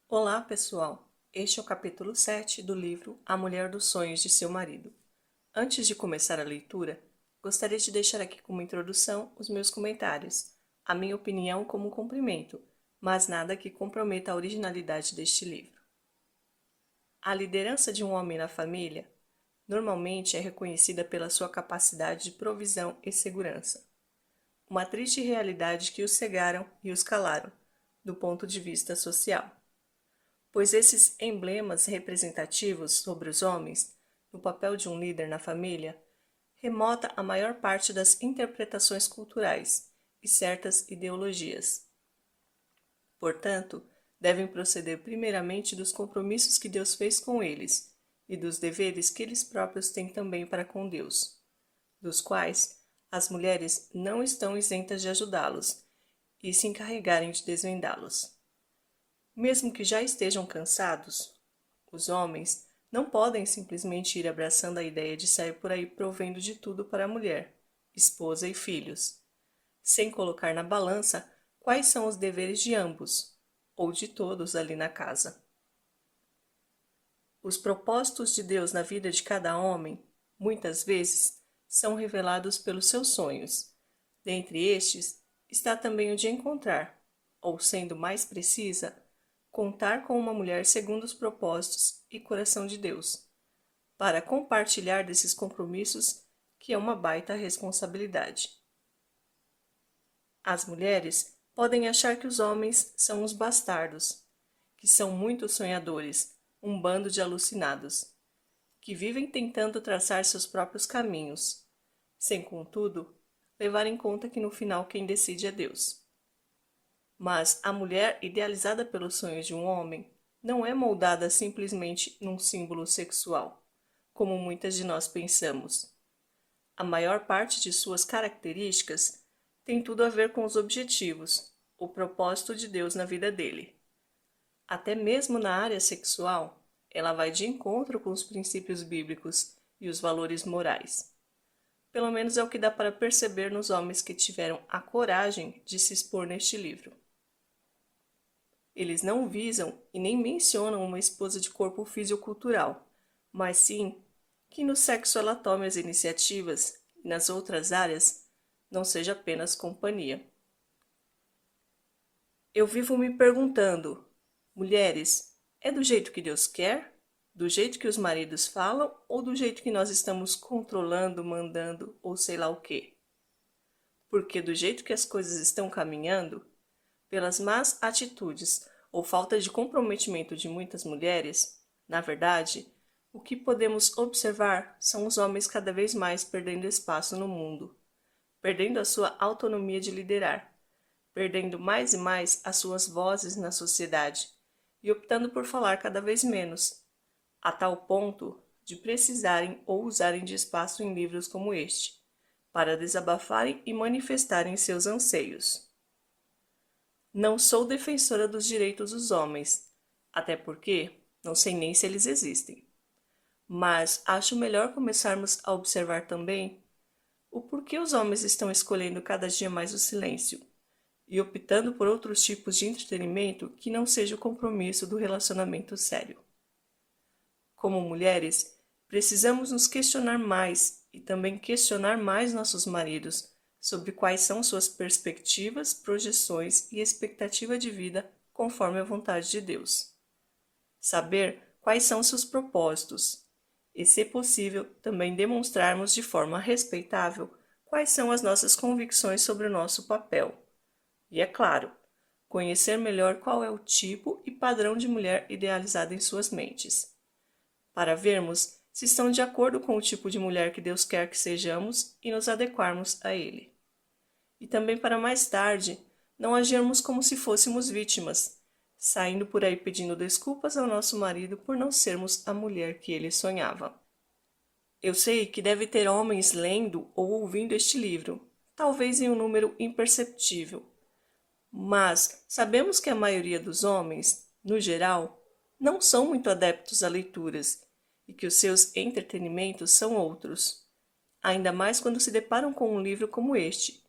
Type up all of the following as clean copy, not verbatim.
Olá, pessoal! Este é o capítulo 7 do livro A Mulher dos Sonhos de Seu Marido. Antes de começar a leitura, gostaria de deixar aqui como introdução os meus comentários, a minha opinião como um cumprimento, mas nada que comprometa a originalidade deste livro. A liderança de um homem na família normalmente é reconhecida pela sua capacidade de provisão e segurança. Uma triste realidade que os cegaram e os calaram, do ponto de vista social, pois esses emblemas representativos sobre os homens, no papel de um líder na família, remota a maior parte das interpretações culturais e certas ideologias. Portanto, devem proceder primeiramente dos compromissos que Deus fez com eles e dos deveres que eles próprios têm também para com Deus, dos quais as mulheres não estão isentas de ajudá-los e se encarregarem de desvendá-los. Mesmo que já estejam cansados, os homens não podem simplesmente ir abraçando a ideia de sair por aí provendo de tudo para a mulher, esposa e filhos, sem colocar na balança quais são os deveres de ambos, ou de todos ali na casa. Os propósitos de Deus na vida de cada homem, muitas vezes, são revelados pelos seus sonhos. Dentre estes, está também o de encontrar, ou sendo mais precisa, contar com uma mulher segundo os propósitos e coração de Deus, para compartilhar desses compromissos, que é uma baita responsabilidade. As mulheres podem achar que os homens são os bastardos, que são muito sonhadores, um bando de alucinados, que vivem tentando traçar seus próprios caminhos, sem, contudo, levar em conta que no final quem decide é Deus. Mas a mulher idealizada pelos sonhos de um homem não é moldada simplesmente num símbolo sexual, como muitas de nós pensamos. A maior parte de suas características tem tudo a ver com os objetivos, o propósito de Deus na vida dele. Até mesmo na área sexual, ela vai de encontro com os princípios bíblicos e os valores morais. Pelo menos é o que dá para perceber nos homens que tiveram a coragem de se expor neste livro. Eles não visam e nem mencionam uma esposa de corpo fisicultural, mas sim que no sexo ela tome as iniciativas e nas outras áreas não seja apenas companhia. Eu vivo me perguntando, mulheres, é do jeito que Deus quer? Do jeito que os maridos falam ou do jeito que nós estamos controlando, mandando ou sei lá o quê? Porque do jeito que as coisas estão caminhando, pelas más atitudes ou falta de comprometimento de muitas mulheres, na verdade, o que podemos observar são os homens cada vez mais perdendo espaço no mundo, perdendo a sua autonomia de liderar, perdendo mais e mais as suas vozes na sociedade e optando por falar cada vez menos, a tal ponto de precisarem ou usarem de espaço em livros como este, para desabafarem e manifestarem seus anseios. Não sou defensora dos direitos dos homens, até porque não sei nem se eles existem. Mas acho melhor começarmos a observar também o porquê os homens estão escolhendo cada dia mais o silêncio e optando por outros tipos de entretenimento que não seja o compromisso do relacionamento sério. Como mulheres, precisamos nos questionar mais e também questionar mais nossos maridos sobre quais são suas perspectivas, projeções e expectativa de vida conforme a vontade de Deus. Saber quais são seus propósitos e, se possível, também demonstrarmos de forma respeitável quais são as nossas convicções sobre o nosso papel. E, é claro, conhecer melhor qual é o tipo e padrão de mulher idealizada em suas mentes, para vermos se estão de acordo com o tipo de mulher que Deus quer que sejamos e nos adequarmos a ele. E também para mais tarde não agirmos como se fôssemos vítimas, saindo por aí pedindo desculpas ao nosso marido por não sermos a mulher que ele sonhava. Eu sei que deve ter homens lendo ou ouvindo este livro, talvez em um número imperceptível, mas sabemos que a maioria dos homens, no geral, não são muito adeptos a leituras e que os seus entretenimentos são outros, ainda mais quando se deparam com um livro como este,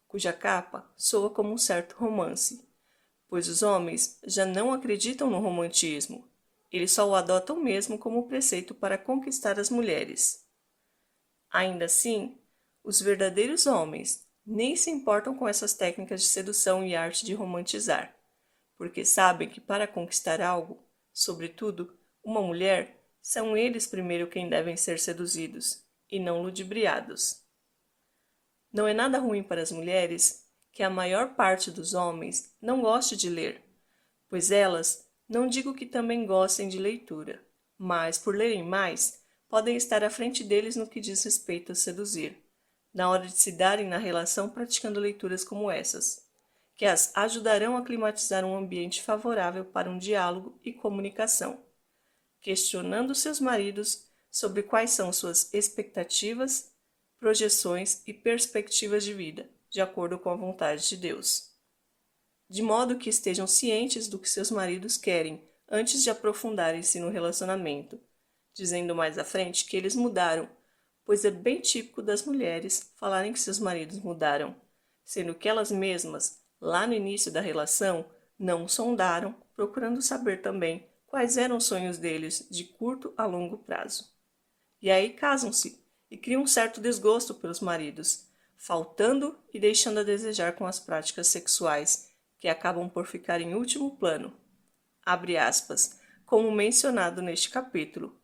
cuja capa soa como um certo romance, pois os homens já não acreditam no romantismo. Eles só o adotam mesmo como preceito para conquistar as mulheres. Ainda assim, os verdadeiros homens nem se importam com essas técnicas de sedução e arte de romantizar, porque sabem que para conquistar algo, sobretudo uma mulher, são eles primeiro quem devem ser seduzidos, e não ludibriados. Não é nada ruim para as mulheres que a maior parte dos homens não goste de ler, pois elas, não digo que também gostem de leitura, mas por lerem mais, podem estar à frente deles no que diz respeito a seduzir, na hora de se darem na relação praticando leituras como essas, que as ajudarão a climatizar um ambiente favorável para um diálogo e comunicação, questionando seus maridos sobre quais são suas expectativas, projeções e perspectivas de vida, de acordo com a vontade de Deus. De modo que estejam cientes do que seus maridos querem antes de aprofundarem-se no relacionamento, dizendo mais à frente que eles mudaram, pois é bem típico das mulheres falarem que seus maridos mudaram, sendo que elas mesmas, lá no início da relação, não sondaram, procurando saber também quais eram os sonhos deles de curto a longo prazo. E aí casam-se e criam um certo desgosto pelos maridos, faltando e deixando a desejar com as práticas sexuais, que acabam por ficar em último plano, abre aspas, como mencionado neste capítulo,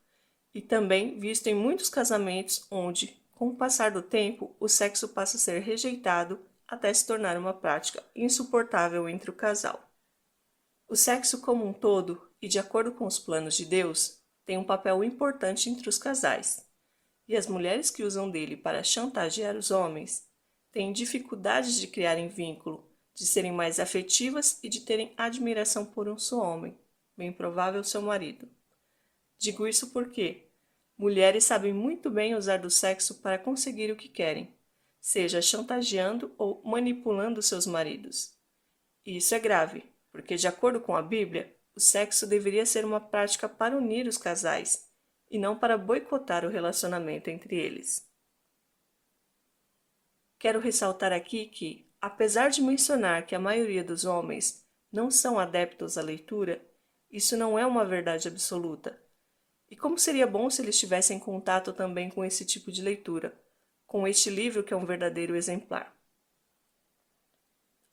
e também visto em muitos casamentos onde, com o passar do tempo, o sexo passa a ser rejeitado até se tornar uma prática insuportável entre o casal. O sexo como um todo, e de acordo com os planos de Deus, tem um papel importante entre os casais, e as mulheres que usam dele para chantagear os homens têm dificuldades de criarem vínculo, de serem mais afetivas e de terem admiração por um só homem, bem provável seu marido. Digo isso porque mulheres sabem muito bem usar do sexo para conseguir o que querem, seja chantageando ou manipulando seus maridos. E isso é grave, porque, de acordo com a Bíblia, o sexo deveria ser uma prática para unir os casais e não para boicotar o relacionamento entre eles. Quero ressaltar aqui que, apesar de mencionar que a maioria dos homens não são adeptos à leitura, isso não é uma verdade absoluta. E como seria bom se eles tivessem contato também com esse tipo de leitura, com este livro que é um verdadeiro exemplar.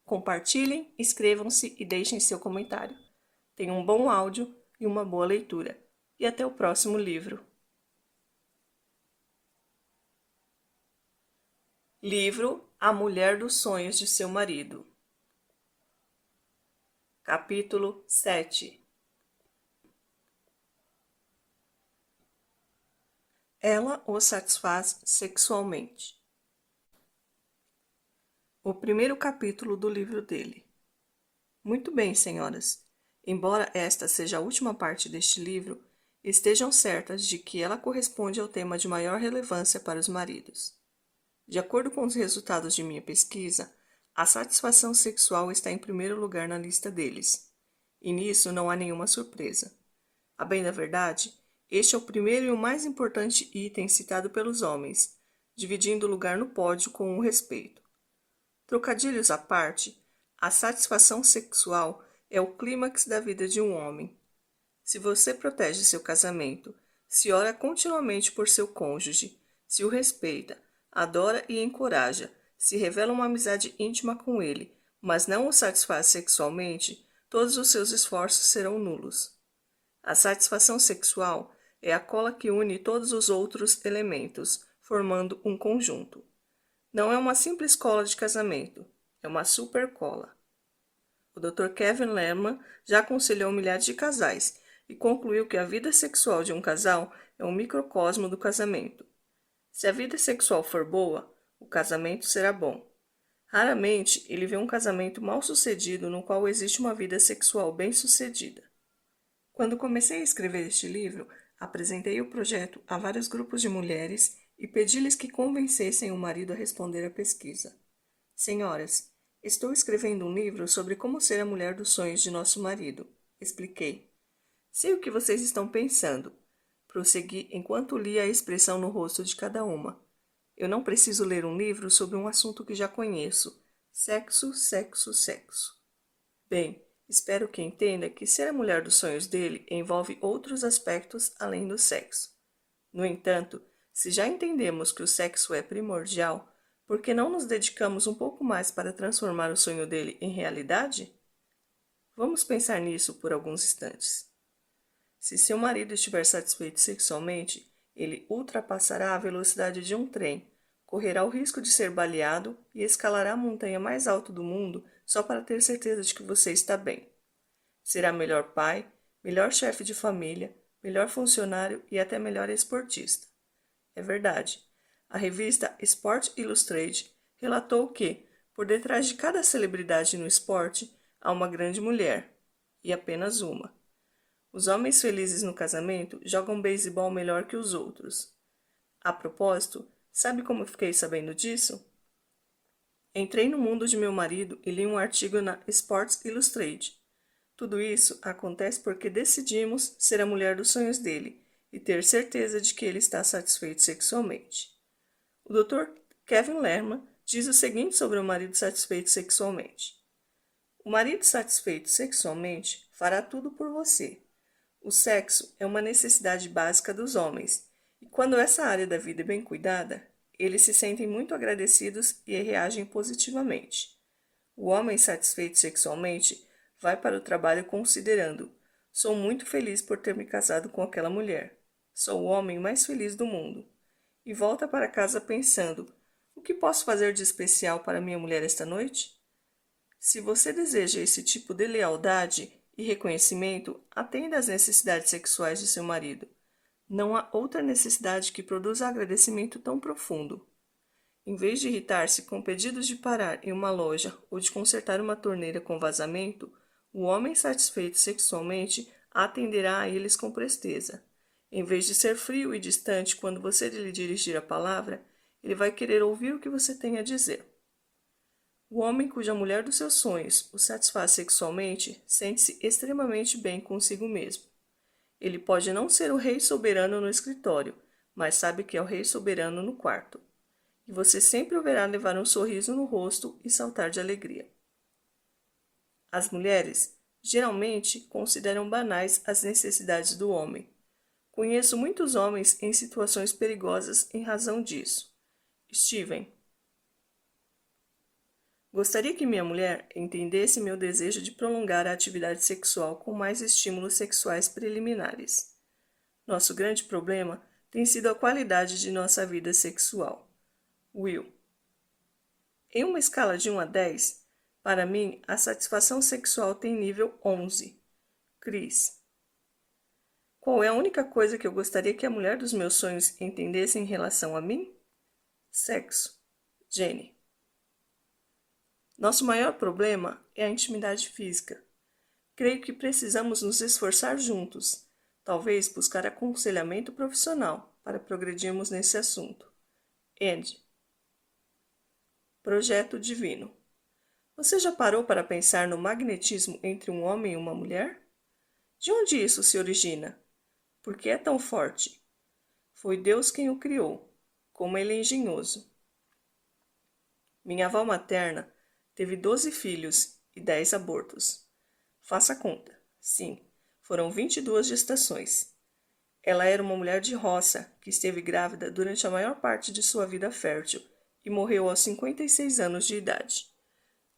Compartilhem, inscrevam-se e deixem seu comentário. Tenham um bom áudio e uma boa leitura. E até o próximo livro. Livro A Mulher dos Sonhos de Seu Marido. Capítulo 7. Ela o satisfaz sexualmente. O primeiro capítulo do livro dele. Muito bem, senhoras. Embora esta seja a última parte deste livro, estejam certas de que ela corresponde ao tema de maior relevância para os maridos. De acordo com os resultados de minha pesquisa, a satisfação sexual está em primeiro lugar na lista deles. E nisso não há nenhuma surpresa. A bem da verdade, este é o primeiro e o mais importante item citado pelos homens, dividindo o lugar no pódio com o respeito. Trocadilhos à parte, a satisfação sexual é o clímax da vida de um homem. Se você protege seu casamento, se ora continuamente por seu cônjuge, se o respeita, adora e encoraja, se revela uma amizade íntima com ele, mas não o satisfaz sexualmente, todos os seus esforços serão nulos. A satisfação sexual é a cola que une todos os outros elementos, formando um conjunto. Não é uma simples cola de casamento, é uma super cola. O Dr. Kevin Lehrman já aconselhou milhares de casais e concluiu que a vida sexual de um casal é um microcosmo do casamento. Se a vida sexual for boa, o casamento será bom. Raramente ele vê um casamento mal sucedido no qual existe uma vida sexual bem sucedida. Quando comecei a escrever este livro, apresentei o projeto a vários grupos de mulheres e pedi-lhes que convencessem o marido a responder à pesquisa. Senhoras, estou escrevendo um livro sobre como ser a mulher dos sonhos de nosso marido, expliquei. Sei o que vocês estão pensando, prossegui enquanto lia a expressão no rosto de cada uma. Eu não preciso ler um livro sobre um assunto que já conheço. Sexo, sexo, sexo. Bem, Espero que entenda que ser a mulher dos sonhos dele envolve outros aspectos além do sexo. No entanto, se já entendemos que o sexo é primordial, por que não nos dedicamos um pouco mais para transformar o sonho dele em realidade? Vamos pensar nisso por alguns instantes. Se seu marido estiver satisfeito sexualmente, ele ultrapassará a velocidade de um trem, correrá o risco de ser baleado e escalará a montanha mais alta do mundo só para ter certeza de que você está bem. Será melhor pai, melhor chefe de família, melhor funcionário e até melhor esportista. É verdade. A revista Sport Illustrated relatou que, por detrás de cada celebridade no esporte, há uma grande mulher, e apenas uma. Os homens felizes no casamento jogam beisebol melhor que os outros. A propósito, sabe como fiquei sabendo disso? Entrei no mundo de meu marido e li um artigo na Sports Illustrated. Tudo isso acontece porque decidimos ser a mulher dos sonhos dele e ter certeza de que ele está satisfeito sexualmente. O Dr. Kevin Lerman diz o seguinte sobre o marido satisfeito sexualmente. O marido satisfeito sexualmente fará tudo por você. O sexo é uma necessidade básica dos homens, e quando essa área da vida é bem cuidada, eles se sentem muito agradecidos e reagem positivamente. O homem satisfeito sexualmente vai para o trabalho considerando: sou muito feliz por ter me casado com aquela mulher. Sou o homem mais feliz do mundo. E volta para casa pensando: o que posso fazer de especial para minha mulher esta noite? Se você deseja esse tipo de lealdade e reconhecimento, atenda às necessidades sexuais de seu marido. Não há outra necessidade que produza agradecimento tão profundo. Em vez de irritar-se com pedidos de parar em uma loja ou de consertar uma torneira com vazamento, o homem satisfeito sexualmente atenderá a eles com presteza. Em vez de ser frio e distante quando você lhe dirigir a palavra, ele vai querer ouvir o que você tem a dizer. O homem cuja mulher dos seus sonhos o satisfaz sexualmente sente-se extremamente bem consigo mesmo. Ele pode não ser o rei soberano no escritório, mas sabe que é o rei soberano no quarto. E você sempre o verá levar um sorriso no rosto e saltar de alegria. As mulheres geralmente consideram banais as necessidades do homem. Conheço muitos homens em situações perigosas em razão disso. Steven. Gostaria que minha mulher entendesse meu desejo de prolongar a atividade sexual com mais estímulos sexuais preliminares. Nosso grande problema tem sido a qualidade de nossa vida sexual. Will. Em uma escala de 1 a 10, para mim, a satisfação sexual tem nível 11. Chris. Qual é a única coisa que eu gostaria que a mulher dos meus sonhos entendesse em relação a mim? Sexo. Jenny. Nosso maior problema é a intimidade física. Creio que precisamos nos esforçar juntos, talvez buscar aconselhamento profissional para progredirmos nesse assunto. Andy. Projeto divino. Você já parou para pensar no magnetismo entre um homem e uma mulher? De onde isso se origina? Por que é tão forte? Foi Deus quem o criou. Como ele é engenhoso. Minha avó materna teve 12 filhos e 10 abortos. Faça a conta. Sim, foram 22 gestações. Ela era uma mulher de roça que esteve grávida durante a maior parte de sua vida fértil e morreu aos 56 anos de idade.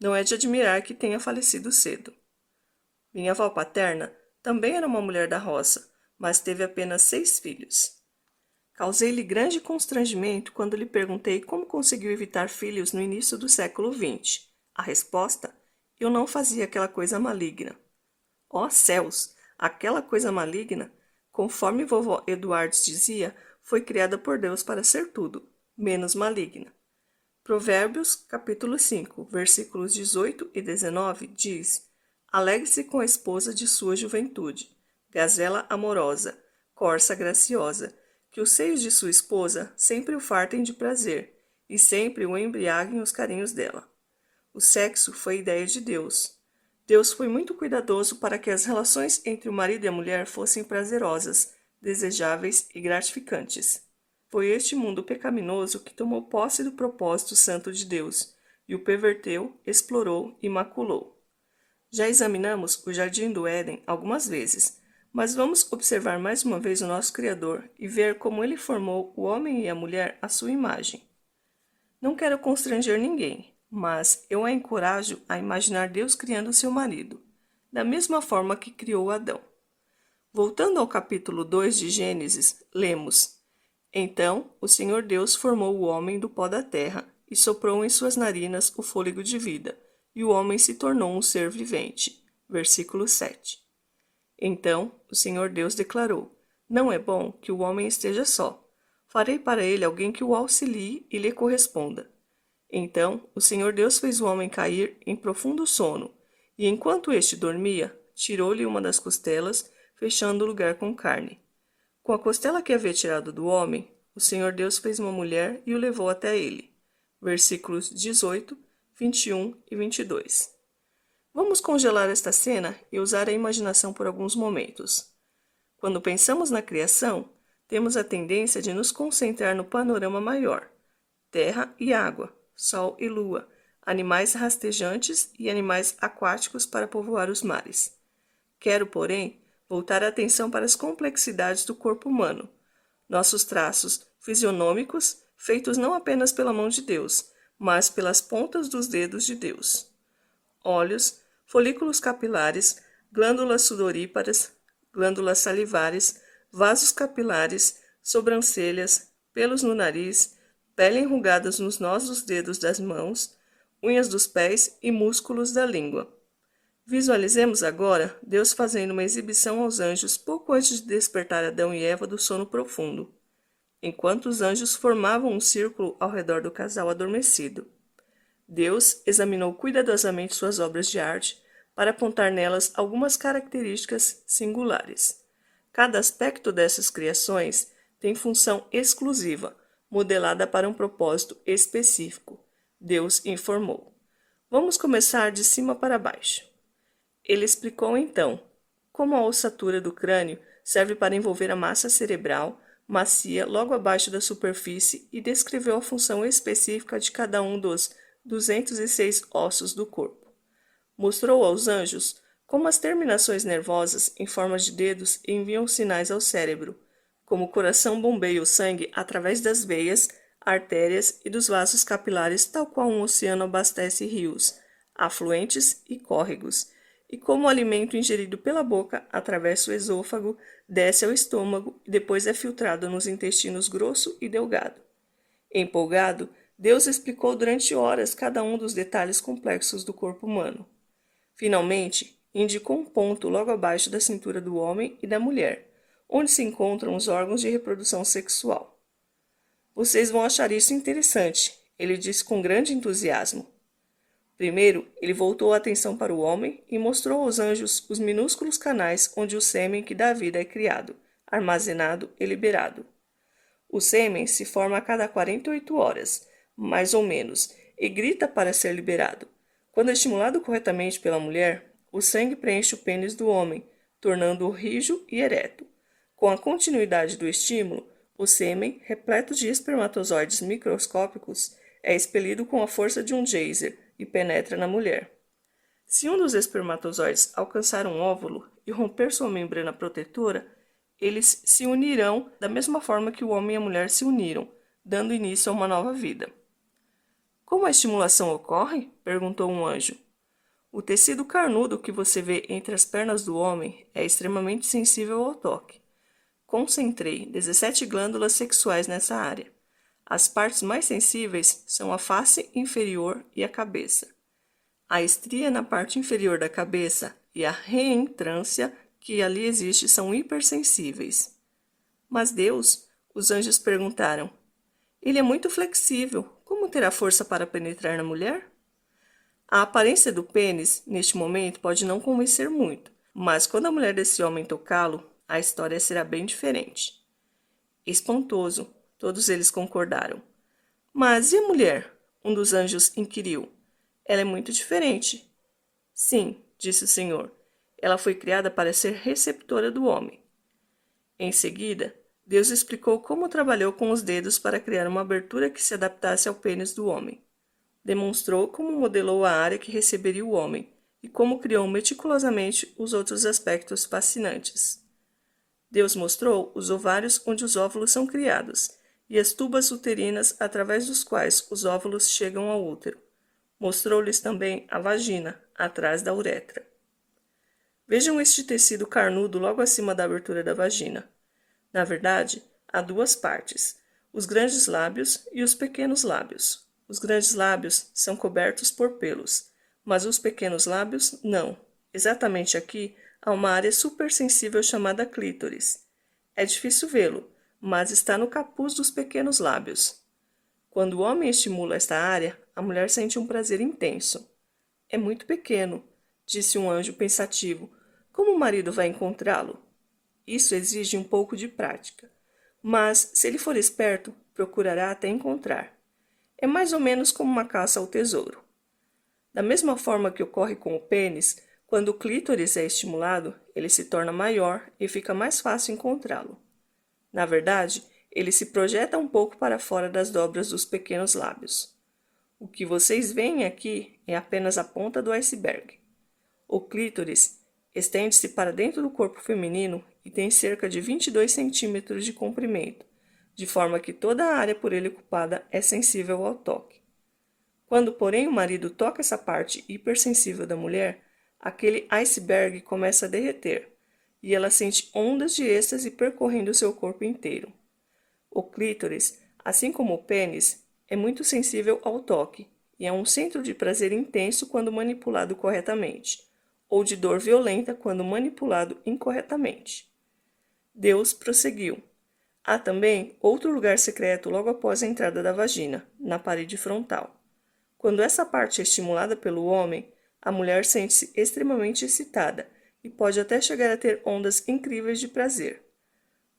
Não é de admirar que tenha falecido cedo. Minha avó paterna também era uma mulher da roça, mas teve apenas 6 filhos. Causei-lhe grande constrangimento quando lhe perguntei como conseguiu evitar filhos no início do século XX. A resposta: eu não fazia aquela coisa maligna. Ó céus! Aquela coisa maligna, conforme vovó Eduardes dizia, foi criada por Deus para ser tudo, menos maligna. Provérbios, capítulo 5, versículos 18 e 19, diz: Alegre-se com a esposa de sua juventude, gazela amorosa, corça graciosa, que os seios de sua esposa sempre o fartem de prazer, e sempre o embriaguem os carinhos dela. O sexo foi ideia de Deus. Deus foi muito cuidadoso para que as relações entre o marido e a mulher fossem prazerosas, desejáveis e gratificantes. Foi este mundo pecaminoso que tomou posse do propósito santo de Deus, e o perverteu, explorou e maculou. Já examinamos o Jardim do Éden algumas vezes, mas vamos observar mais uma vez o nosso Criador e ver como ele formou o homem e a mulher à sua imagem. Não quero constranger ninguém, mas eu a encorajo a imaginar Deus criando seu marido, da mesma forma que criou Adão. Voltando ao capítulo 2 de Gênesis, lemos: Então o Senhor Deus formou o homem do pó da terra e soprou em suas narinas o fôlego de vida, e o homem se tornou um ser vivente. Versículo 7. Então o Senhor Deus declarou: Não é bom que o homem esteja só. Farei para ele alguém que o auxilie e lhe corresponda. Então o Senhor Deus fez o homem cair em profundo sono, e enquanto este dormia, tirou-lhe uma das costelas, fechando o lugar com carne. Com a costela que havia tirado do homem, o Senhor Deus fez uma mulher e o levou até ele. Versículos 18, 21 e 22. Vamos congelar esta cena e usar a imaginação por alguns momentos. Quando pensamos na criação, temos a tendência de nos concentrar no panorama maior: terra e água, sol e lua, animais rastejantes e animais aquáticos para povoar os mares. Quero, porém, voltar a atenção para as complexidades do corpo humano, nossos traços fisionômicos, feitos não apenas pela mão de Deus, mas pelas pontas dos dedos de Deus. Olhos, folículos capilares, glândulas sudoríparas, glândulas salivares, vasos capilares, sobrancelhas, pelos no nariz, pele enrugada nos nós dos dedos das mãos, unhas dos pés e músculos da língua. Visualizemos agora Deus fazendo uma exibição aos anjos pouco antes de despertar Adão e Eva do sono profundo, enquanto os anjos formavam um círculo ao redor do casal adormecido. Deus examinou cuidadosamente suas obras de arte para apontar nelas algumas características singulares. Cada aspecto dessas criações tem função exclusiva, modelada para um propósito específico. Deus informou. Vamos começar de cima para baixo. Ele explicou então como a ossatura do crânio serve para envolver a massa cerebral macia logo abaixo da superfície e descreveu a função específica de cada um dos 206 ossos do corpo. Mostrou aos anjos como as terminações nervosas em forma de dedos enviam sinais ao cérebro, como o coração bombeia o sangue através das veias, artérias e dos vasos capilares, tal qual um oceano abastece rios, afluentes e córregos, e como o alimento ingerido pela boca atravessa o esôfago, desce ao estômago e depois é filtrado nos intestinos grosso e delgado. Empolgado, Deus explicou durante horas cada um dos detalhes complexos do corpo humano. Finalmente, indicou um ponto logo abaixo da cintura do homem e da mulher, onde se encontram os órgãos de reprodução sexual. Vocês vão achar isso interessante, ele disse com grande entusiasmo. Primeiro, ele voltou a atenção para o homem e mostrou aos anjos os minúsculos canais onde o sêmen que dá vida é criado, armazenado e liberado. O sêmen se forma a cada 48 horas, mais ou menos, e grita para ser liberado. Quando estimulado corretamente pela mulher, o sangue preenche o pênis do homem, tornando-o rijo e ereto. Com a continuidade do estímulo, o sêmen, repleto de espermatozoides microscópicos, é expelido com a força de um geyser e penetra na mulher. Se um dos espermatozoides alcançar um óvulo e romper sua membrana protetora, eles se unirão da mesma forma que o homem e a mulher se uniram, dando início a uma nova vida. Como a estimulação ocorre? Perguntou um anjo. O tecido carnudo que você vê entre as pernas do homem é extremamente sensível ao toque. Concentrei 17 glândulas sexuais nessa área. As partes mais sensíveis são a face inferior e a cabeça. A estria na parte inferior da cabeça e a reentrância que ali existe são hipersensíveis. Mas Deus, os anjos perguntaram, ele é muito flexível, como terá força para penetrar na mulher? A aparência do pênis, neste momento, pode não convencer muito, mas quando a mulher desse homem tocá-lo, a história será bem diferente. Espantoso, todos eles concordaram. Mas e a mulher? Um dos anjos inquiriu. Ela é muito diferente. Sim, disse o Senhor. Ela foi criada para ser receptora do homem. Em seguida, Deus explicou como trabalhou com os dedos para criar uma abertura que se adaptasse ao pênis do homem. Demonstrou como modelou a área que receberia o homem e como criou meticulosamente os outros aspectos fascinantes. Deus mostrou os ovários onde os óvulos são criados e as tubas uterinas através dos quais os óvulos chegam ao útero. Mostrou-lhes também a vagina, atrás da uretra. Vejam este tecido carnudo logo acima da abertura da vagina. Na verdade, há duas partes, os grandes lábios e os pequenos lábios. Os grandes lábios são cobertos por pelos, mas os pequenos lábios não. Exatamente aqui há uma área supersensível chamada clítoris. É difícil vê-lo, mas está no capuz dos pequenos lábios. Quando o homem estimula esta área, a mulher sente um prazer intenso. É muito pequeno, disse um anjo pensativo. Como o marido vai encontrá-lo? Isso exige um pouco de prática. Mas, se ele for esperto, procurará até encontrar. É mais ou menos como uma caça ao tesouro. Da mesma forma que ocorre com o pênis, quando o clítoris é estimulado, ele se torna maior e fica mais fácil encontrá-lo. Na verdade, ele se projeta um pouco para fora das dobras dos pequenos lábios. O que vocês veem aqui é apenas a ponta do iceberg. O clítoris estende-se para dentro do corpo feminino e tem cerca de 22 centímetros de comprimento, de forma que toda a área por ele ocupada é sensível ao toque. Quando, porém, o marido toca essa parte hipersensível da mulher, aquele iceberg começa a derreter, e ela sente ondas de êxtase percorrendo seu corpo inteiro. O clítoris, assim como o pênis, é muito sensível ao toque, e é um centro de prazer intenso quando manipulado corretamente, ou de dor violenta quando manipulado incorretamente. Deus prosseguiu. Há também outro lugar secreto logo após a entrada da vagina, na parede frontal. Quando essa parte é estimulada pelo homem, a mulher sente-se extremamente excitada e pode até chegar a ter ondas incríveis de prazer.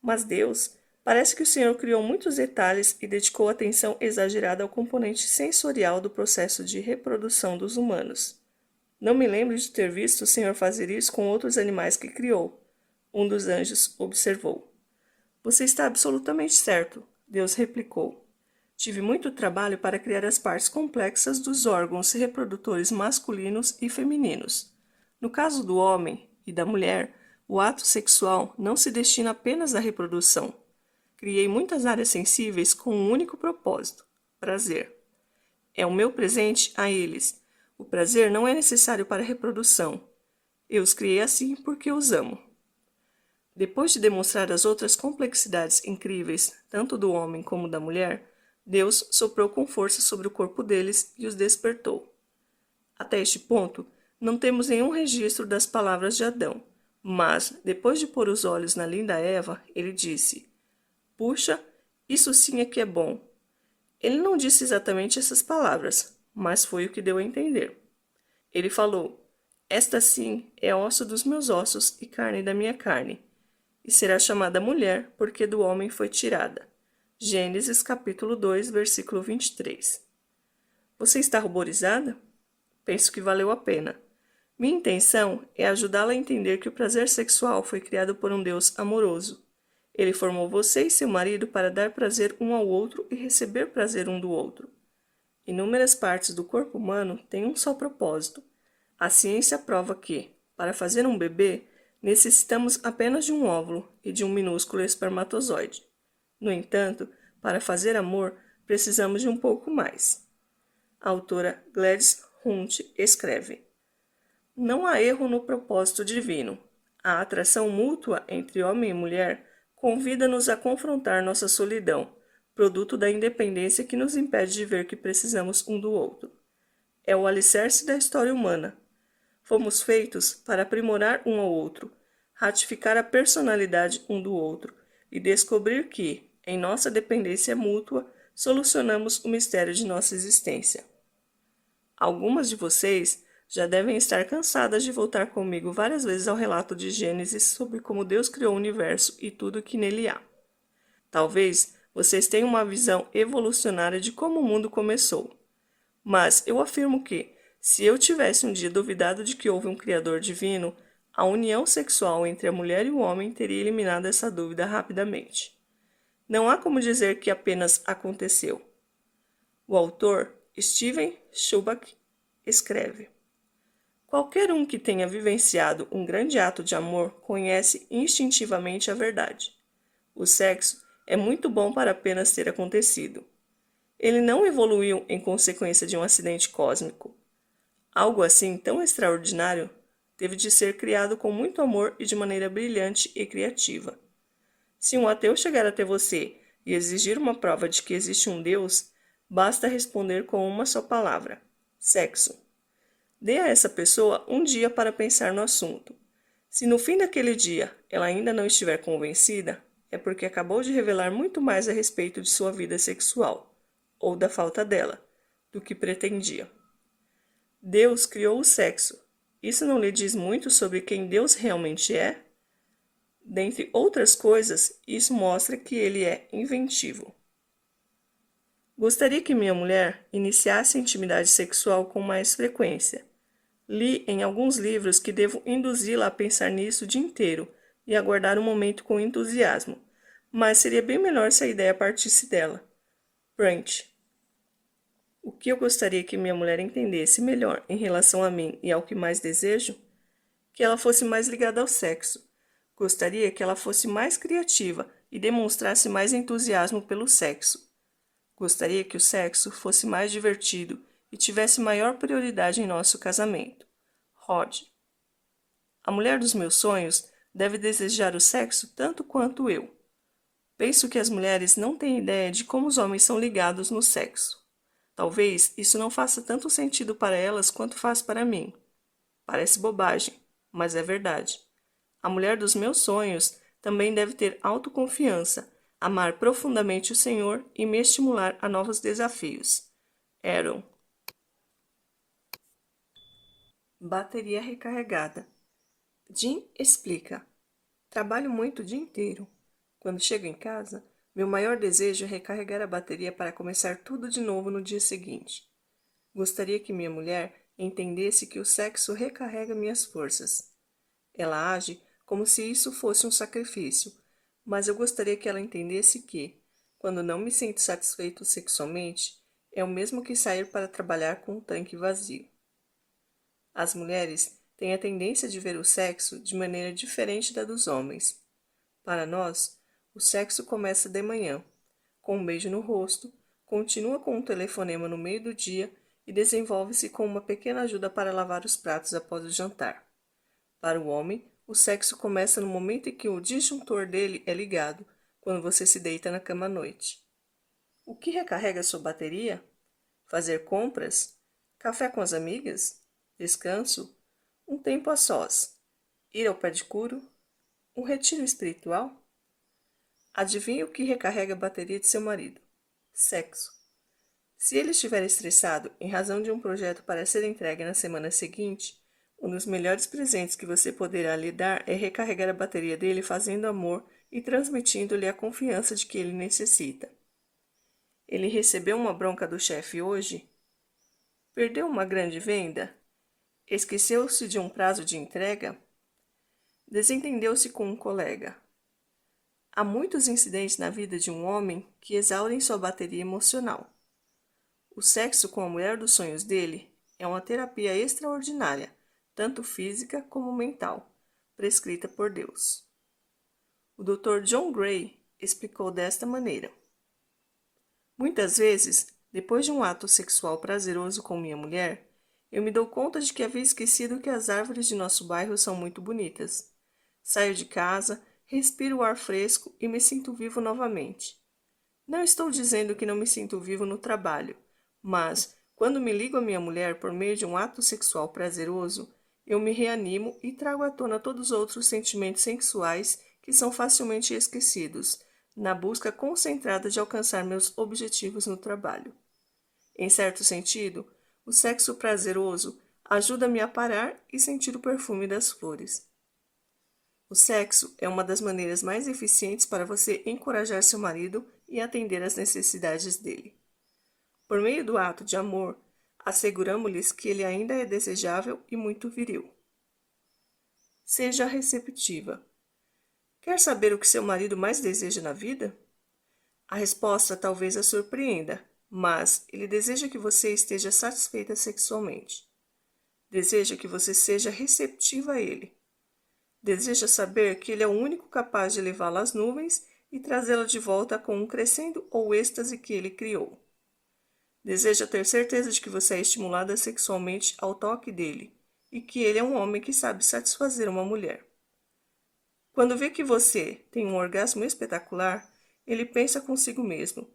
Mas Deus, parece que o Senhor criou muitos detalhes e dedicou atenção exagerada ao componente sensorial do processo de reprodução dos humanos. Não me lembro de ter visto o Senhor fazer isso com outros animais que criou. Um dos anjos observou. Você está absolutamente certo, Deus replicou. Tive muito trabalho para criar as partes complexas dos órgãos reprodutores masculinos e femininos. No caso do homem e da mulher, o ato sexual não se destina apenas à reprodução. Criei muitas áreas sensíveis com um único propósito: prazer. É o meu presente a eles. O prazer não é necessário para a reprodução. Eu os criei assim porque os amo. Depois de demonstrar as outras complexidades incríveis, tanto do homem como da mulher, Deus soprou com força sobre o corpo deles e os despertou. Até este ponto, não temos nenhum registro das palavras de Adão, mas, depois de pôr os olhos na linda Eva, ele disse: Puxa, isso sim é que é bom. Ele não disse exatamente essas palavras, mas foi o que deu a entender. Ele falou: Esta sim é osso dos meus ossos e carne da minha carne, e será chamada mulher, porque do homem foi tirada. Gênesis capítulo 2, versículo 23. Você está ruborizada? Penso que valeu a pena. Minha intenção é ajudá-la a entender que o prazer sexual foi criado por um Deus amoroso. Ele formou você e seu marido para dar prazer um ao outro e receber prazer um do outro. Inúmeras partes do corpo humano têm um só propósito. A ciência prova que, para fazer um bebê, necessitamos apenas de um óvulo e de um minúsculo espermatozoide. No entanto, para fazer amor, precisamos de um pouco mais. A autora Gladys Hunt escreve: Não há erro no propósito divino. A atração mútua entre homem e mulher convida-nos a confrontar nossa solidão, produto da independência que nos impede de ver que precisamos um do outro. É o alicerce da história humana. Fomos feitos para aprimorar um ao outro, ratificar a personalidade um do outro e descobrir que, em nossa dependência mútua, solucionamos o mistério de nossa existência. Algumas de vocês já devem estar cansadas de voltar comigo várias vezes ao relato de Gênesis sobre como Deus criou o universo e tudo o que nele há. Talvez vocês tenham uma visão evolucionária de como o mundo começou. Mas eu afirmo que, se eu tivesse um dia duvidado de que houve um Criador divino, a união sexual entre a mulher e o homem teria eliminado essa dúvida rapidamente. Não há como dizer que apenas aconteceu. O autor, Steven Chubbuck, escreve: Qualquer um que tenha vivenciado um grande ato de amor conhece instintivamente a verdade. O sexo é muito bom para apenas ter acontecido. Ele não evoluiu em consequência de um acidente cósmico. Algo assim tão extraordinário teve de ser criado com muito amor e de maneira brilhante e criativa. Se um ateu chegar até você e exigir uma prova de que existe um Deus, basta responder com uma só palavra: sexo. Dê a essa pessoa um dia para pensar no assunto. Se no fim daquele dia ela ainda não estiver convencida, é porque acabou de revelar muito mais a respeito de sua vida sexual, ou da falta dela, do que pretendia. Deus criou o sexo. Isso não lhe diz muito sobre quem Deus realmente é? Dentre outras coisas, isso mostra que ele é inventivo. Gostaria que minha mulher iniciasse a intimidade sexual com mais frequência. Li em alguns livros que devo induzi-la a pensar nisso o dia inteiro e aguardar o momento com entusiasmo, mas seria bem melhor se a ideia partisse dela. Brent. O que eu gostaria que minha mulher entendesse melhor em relação a mim e ao que mais desejo? Que ela fosse mais ligada ao sexo. Gostaria que ela fosse mais criativa e demonstrasse mais entusiasmo pelo sexo. Gostaria que o sexo fosse mais divertido e tivesse maior prioridade em nosso casamento. Rod. A mulher dos meus sonhos deve desejar o sexo tanto quanto eu. Penso que as mulheres não têm ideia de como os homens são ligados no sexo. Talvez isso não faça tanto sentido para elas quanto faz para mim. Parece bobagem, mas é verdade. A mulher dos meus sonhos também deve ter autoconfiança, amar profundamente o Senhor e me estimular a novos desafios. Aaron. Bateria recarregada. Jim explica. Trabalho muito o dia inteiro. Quando chego em casa, meu maior desejo é recarregar a bateria para começar tudo de novo no dia seguinte. Gostaria que minha mulher entendesse que o sexo recarrega minhas forças. Ela age como se isso fosse um sacrifício, mas eu gostaria que ela entendesse que, quando não me sinto satisfeito sexualmente, é o mesmo que sair para trabalhar com um tanque vazio. As mulheres têm a tendência de ver o sexo de maneira diferente da dos homens. Para nós, o sexo começa de manhã, com um beijo no rosto, continua com um telefonema no meio do dia e desenvolve-se com uma pequena ajuda para lavar os pratos após o jantar. Para o homem, o sexo começa no momento em que o disjuntor dele é ligado, quando você se deita na cama à noite. O que recarrega sua bateria? Fazer compras? Café com as amigas? Descanso? Um tempo a sós? Ir ao pedicuro? Um retiro espiritual? Adivinhe o que recarrega a bateria de seu marido? Sexo. Se ele estiver estressado em razão de um projeto para ser entregue na semana seguinte, um dos melhores presentes que você poderá lhe dar é recarregar a bateria dele fazendo amor e transmitindo-lhe a confiança de que ele necessita. Ele recebeu uma bronca do chefe hoje? Perdeu uma grande venda? Esqueceu-se de um prazo de entrega? Desentendeu-se com um colega? Há muitos incidentes na vida de um homem que exaurem sua bateria emocional. O sexo com a mulher dos sonhos dele é uma terapia extraordinária, tanto física como mental, prescrita por Deus. O Dr. John Gray explicou desta maneira: muitas vezes, depois de um ato sexual prazeroso com minha mulher, eu me dou conta de que havia esquecido que as árvores de nosso bairro são muito bonitas. Saio de casa, respiro o ar fresco e me sinto vivo novamente. Não estou dizendo que não me sinto vivo no trabalho, mas, quando me ligo à minha mulher por meio de um ato sexual prazeroso, eu me reanimo e trago à tona todos os outros sentimentos sexuais que são facilmente esquecidos, na busca concentrada de alcançar meus objetivos no trabalho. Em certo sentido, o sexo prazeroso ajuda-me a parar e sentir o perfume das flores. O sexo é uma das maneiras mais eficientes para você encorajar seu marido e atender às necessidades dele. Por meio do ato de amor, asseguramos-lhes que ele ainda é desejável e muito viril. Seja receptiva. Quer saber o que seu marido mais deseja na vida? A resposta talvez a surpreenda, mas ele deseja que você esteja satisfeita sexualmente. Deseja que você seja receptiva a ele. Deseja saber que ele é o único capaz de levá-la às nuvens e trazê-la de volta com um crescendo ou êxtase que ele criou. Deseja ter certeza de que você é estimulada sexualmente ao toque dele e que ele é um homem que sabe satisfazer uma mulher. Quando vê que você tem um orgasmo espetacular, ele pensa consigo mesmo: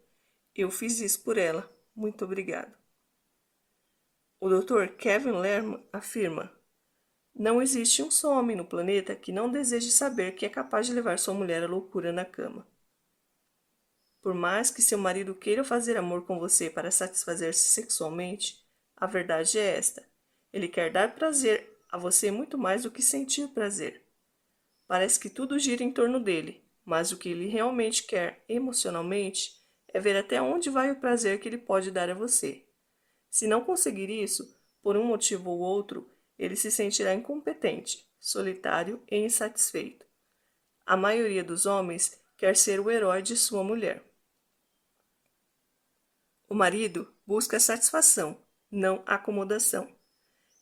eu fiz isso por ela, muito obrigado. O Dr. Kevin Lerman afirma: não existe um só homem no planeta que não deseje saber que é capaz de levar sua mulher à loucura na cama. Por mais que seu marido queira fazer amor com você para satisfazer-se sexualmente, a verdade é esta: ele quer dar prazer a você muito mais do que sentir prazer. Parece que tudo gira em torno dele, mas o que ele realmente quer emocionalmente é ver até onde vai o prazer que ele pode dar a você. Se não conseguir isso, por um motivo ou outro, ele se sentirá incompetente, solitário e insatisfeito. A maioria dos homens quer ser o herói de sua mulher. O marido busca satisfação, não acomodação.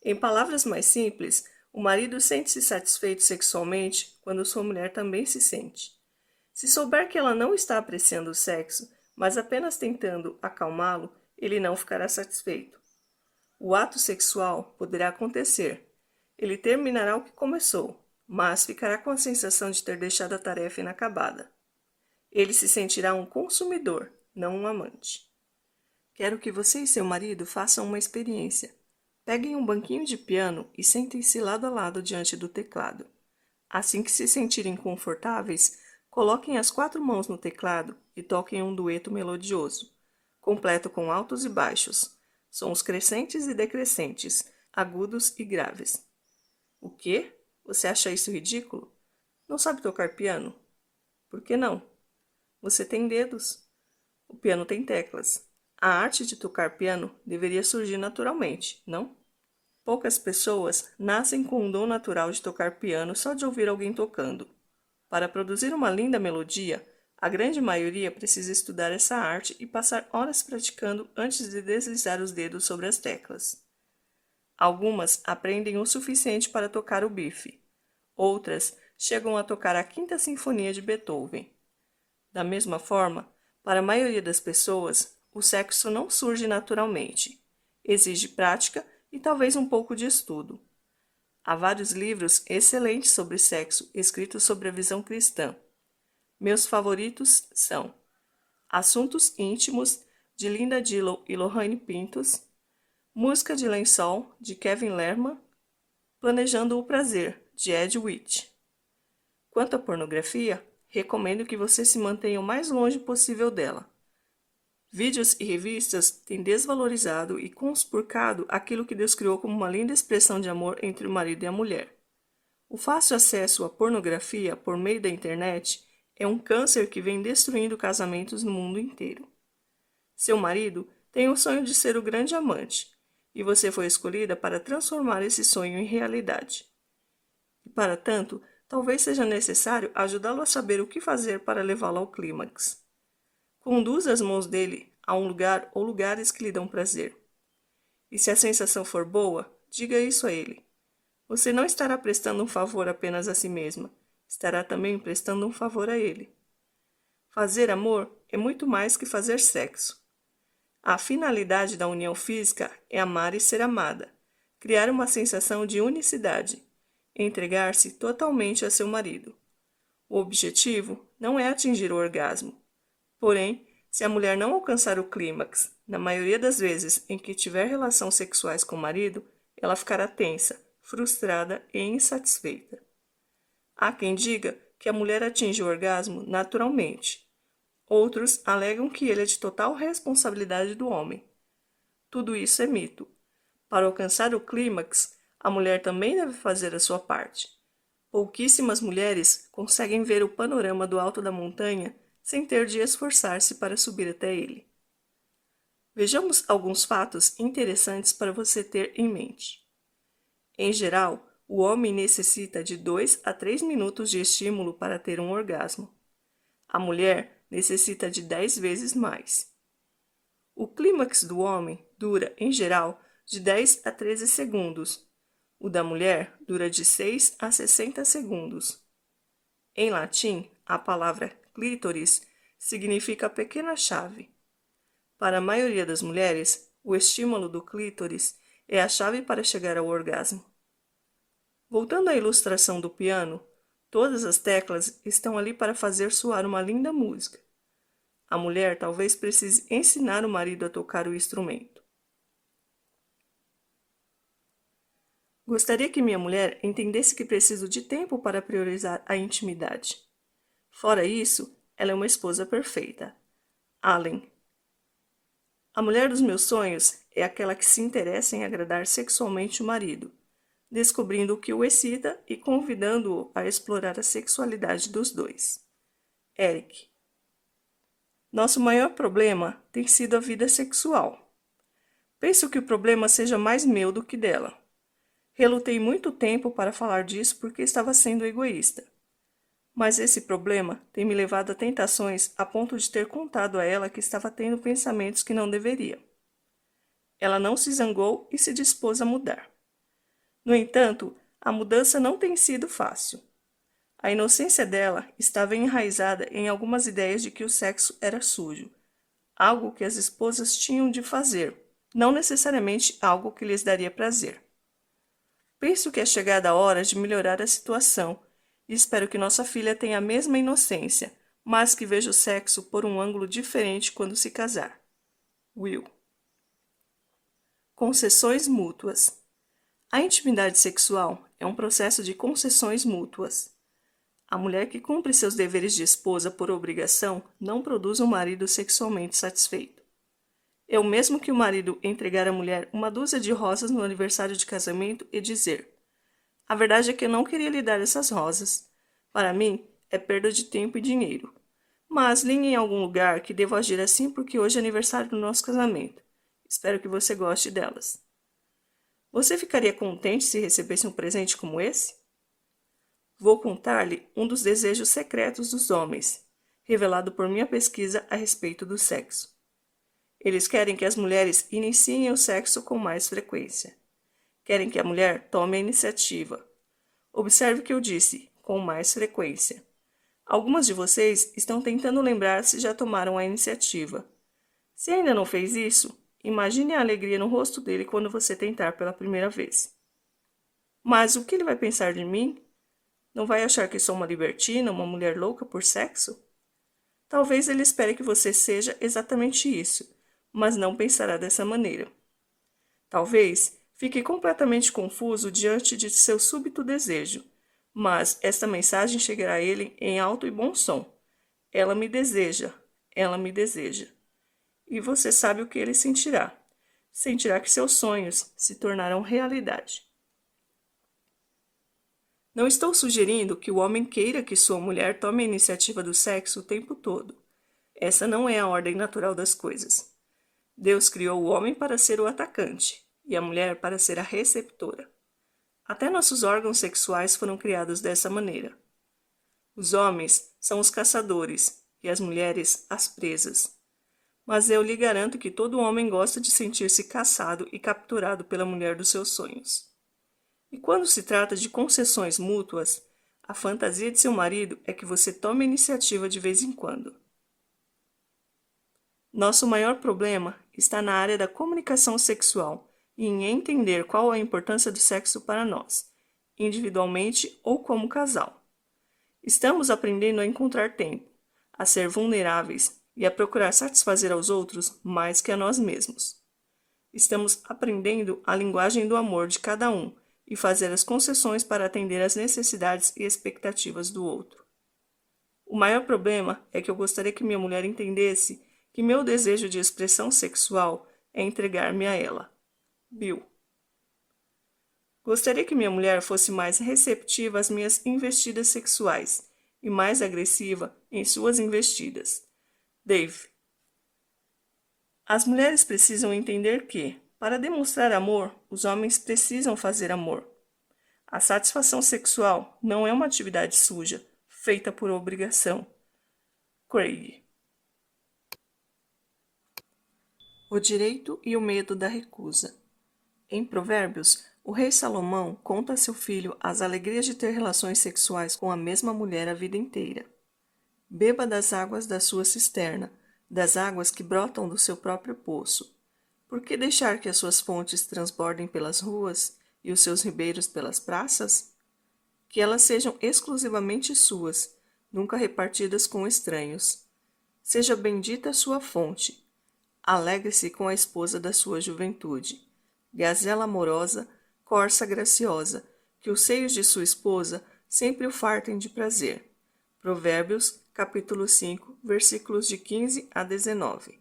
Em palavras mais simples, o marido sente-se satisfeito sexualmente quando sua mulher também se sente. Se souber que ela não está apreciando o sexo, mas apenas tentando acalmá-lo, ele não ficará satisfeito. O ato sexual poderá acontecer. Ele terminará o que começou, mas ficará com a sensação de ter deixado a tarefa inacabada. Ele se sentirá um consumidor, não um amante. Quero que você e seu marido façam uma experiência. Peguem um banquinho de piano e sentem-se lado a lado diante do teclado. Assim que se sentirem confortáveis, coloquem as 4 mãos no teclado e toquem um dueto melodioso, completo com altos e baixos, sons crescentes e decrescentes, agudos e graves. O quê? Você acha isso ridículo? Não sabe tocar piano? Por que não? Você tem dedos. O piano tem teclas. A arte de tocar piano deveria surgir naturalmente, não? Poucas pessoas nascem com o dom natural de tocar piano só de ouvir alguém tocando. Para produzir uma linda melodia, a grande maioria precisa estudar essa arte e passar horas praticando antes de deslizar os dedos sobre as teclas. Algumas aprendem o suficiente para tocar o bife. Outras chegam a tocar a Quinta Sinfonia de Beethoven. Da mesma forma, para a maioria das pessoas, o sexo não surge naturalmente. Exige prática e talvez um pouco de estudo. Há vários livros excelentes sobre sexo escritos sobre a visão cristã. Meus favoritos são Assuntos Íntimos, de Linda Dillow e Lohane Pintos, Música de Lençol, de Kevin Lerman, Planejando o Prazer, de Ed Witt. Quanto à pornografia, recomendo que você se mantenha o mais longe possível dela. Vídeos e revistas têm desvalorizado e conspurcado aquilo que Deus criou como uma linda expressão de amor entre o marido e a mulher. O fácil acesso à pornografia por meio da internet é um câncer que vem destruindo casamentos no mundo inteiro. Seu marido tem o sonho de ser o grande amante, e você foi escolhida para transformar esse sonho em realidade. E para tanto, talvez seja necessário ajudá-lo a saber o que fazer para levá-lo ao clímax. Conduza as mãos dele a um lugar ou lugares que lhe dão prazer. E se a sensação for boa, diga isso a ele. Você não estará prestando um favor apenas a si mesma, estará também prestando um favor a ele. Fazer amor é muito mais que fazer sexo. A finalidade da união física é amar e ser amada, criar uma sensação de unicidade, entregar-se totalmente a seu marido. O objetivo não é atingir o orgasmo. Porém, se a mulher não alcançar o clímax, na maioria das vezes em que tiver relações sexuais com o marido, ela ficará tensa, frustrada e insatisfeita. Há quem diga que a mulher atinge o orgasmo naturalmente. Outros alegam que ele é de total responsabilidade do homem. Tudo isso é mito. Para alcançar o clímax, a mulher também deve fazer a sua parte. Pouquíssimas mulheres conseguem ver o panorama do alto da montanha sem ter de esforçar-se para subir até ele. Vejamos alguns fatos interessantes para você ter em mente. Em geral, o homem necessita de 2 a 3 minutos de estímulo para ter um orgasmo. A mulher necessita de 10 vezes mais. O clímax do homem dura, em geral, de 10 a 13 segundos, O da mulher dura de 6 a 60 segundos. Em latim, a palavra clítoris significa pequena chave. Para a maioria das mulheres, o estímulo do clítoris é a chave para chegar ao orgasmo. Voltando à ilustração do piano, todas as teclas estão ali para fazer soar uma linda música. A mulher talvez precise ensinar o marido a tocar o instrumento. Gostaria que minha mulher entendesse que preciso de tempo para priorizar a intimidade. Fora isso, ela é uma esposa perfeita. Allen. A mulher dos meus sonhos é aquela que se interessa em agradar sexualmente o marido, descobrindo o que o excita e convidando-o a explorar a sexualidade dos dois. Eric. Nosso maior problema tem sido a vida sexual. Penso que o problema seja mais meu do que dela. Relutei muito tempo para falar disso porque estava sendo egoísta. Mas esse problema tem me levado a tentações a ponto de ter contado a ela que estava tendo pensamentos que não deveria. Ela não se zangou e se dispôs a mudar. No entanto, a mudança não tem sido fácil. A inocência dela estava enraizada em algumas ideias de que o sexo era sujo, algo que as esposas tinham de fazer, não necessariamente algo que lhes daria prazer. Penso que é chegada a hora de melhorar a situação e espero que nossa filha tenha a mesma inocência, mas que veja o sexo por um ângulo diferente quando se casar. Will. Concessões mútuas. A intimidade sexual é um processo de concessões mútuas. A mulher que cumpre seus deveres de esposa por obrigação não produz um marido sexualmente satisfeito. É o mesmo que o marido entregar à mulher uma dúzia de rosas no aniversário de casamento e dizer: a verdade é que eu não queria lhe dar essas rosas. Para mim, é perda de tempo e dinheiro. Mas li em algum lugar que devo agir assim porque hoje é aniversário do nosso casamento. Espero que você goste delas. Você ficaria contente se recebesse um presente como esse? Vou contar-lhe um dos desejos secretos dos homens, revelado por minha pesquisa a respeito do sexo. Eles querem que as mulheres iniciem o sexo com mais frequência. Querem que a mulher tome a iniciativa. Observe que eu disse, com mais frequência. Algumas de vocês estão tentando lembrar se já tomaram a iniciativa. Se ainda não fez isso, imagine a alegria no rosto dele quando você tentar pela primeira vez. Mas o que ele vai pensar de mim? Não vai achar que sou uma libertina, uma mulher louca por sexo? Talvez ele espere que você seja exatamente isso, mas não pensará dessa maneira. Talvez fique completamente confuso diante de seu súbito desejo, mas esta mensagem chegará a ele em alto e bom som. Ela me deseja, ela me deseja. E você sabe o que ele sentirá. Sentirá que seus sonhos se tornarão realidade. Não estou sugerindo que o homem queira que sua mulher tome a iniciativa do sexo o tempo todo. Essa não é a ordem natural das coisas. Deus criou o homem para ser o atacante e a mulher para ser a receptora. Até nossos órgãos sexuais foram criados dessa maneira. Os homens são os caçadores e as mulheres as presas. Mas eu lhe garanto que todo homem gosta de sentir-se caçado e capturado pela mulher dos seus sonhos. E quando se trata de concessões mútuas, a fantasia de seu marido é que você tome a iniciativa de vez em quando. Nosso maior problema está na área da comunicação sexual e em entender qual a importância do sexo para nós, individualmente ou como casal. Estamos aprendendo a encontrar tempo, a ser vulneráveis e a procurar satisfazer aos outros mais que a nós mesmos. Estamos aprendendo a linguagem do amor de cada um e fazer as concessões para atender às necessidades e expectativas do outro. O maior problema é que eu gostaria que minha mulher entendesse que meu desejo de expressão sexual é entregar-me a ela. Bill. Gostaria que minha mulher fosse mais receptiva às minhas investidas sexuais e mais agressiva em suas investidas. Dave. As mulheres precisam entender que, para demonstrar amor, os homens precisam fazer amor. A satisfação sexual não é uma atividade suja, feita por obrigação. Craig. O direito e o medo da recusa. Em Provérbios, O rei Salomão conta a seu filho as alegrias de ter relações sexuais com a mesma mulher a vida inteira. Beba das águas da sua cisterna, das águas que brotam do seu próprio poço. Por que deixar que as suas fontes transbordem pelas ruas e os seus ribeiros pelas praças? Que elas sejam exclusivamente suas, nunca repartidas com estranhos. Seja bendita a sua fonte. Alegre-se com a esposa da sua juventude. Gazela amorosa, corça graciosa, que os seios de sua esposa sempre o fartem de prazer. Provérbios, capítulo 5, versículos de 15 a 19.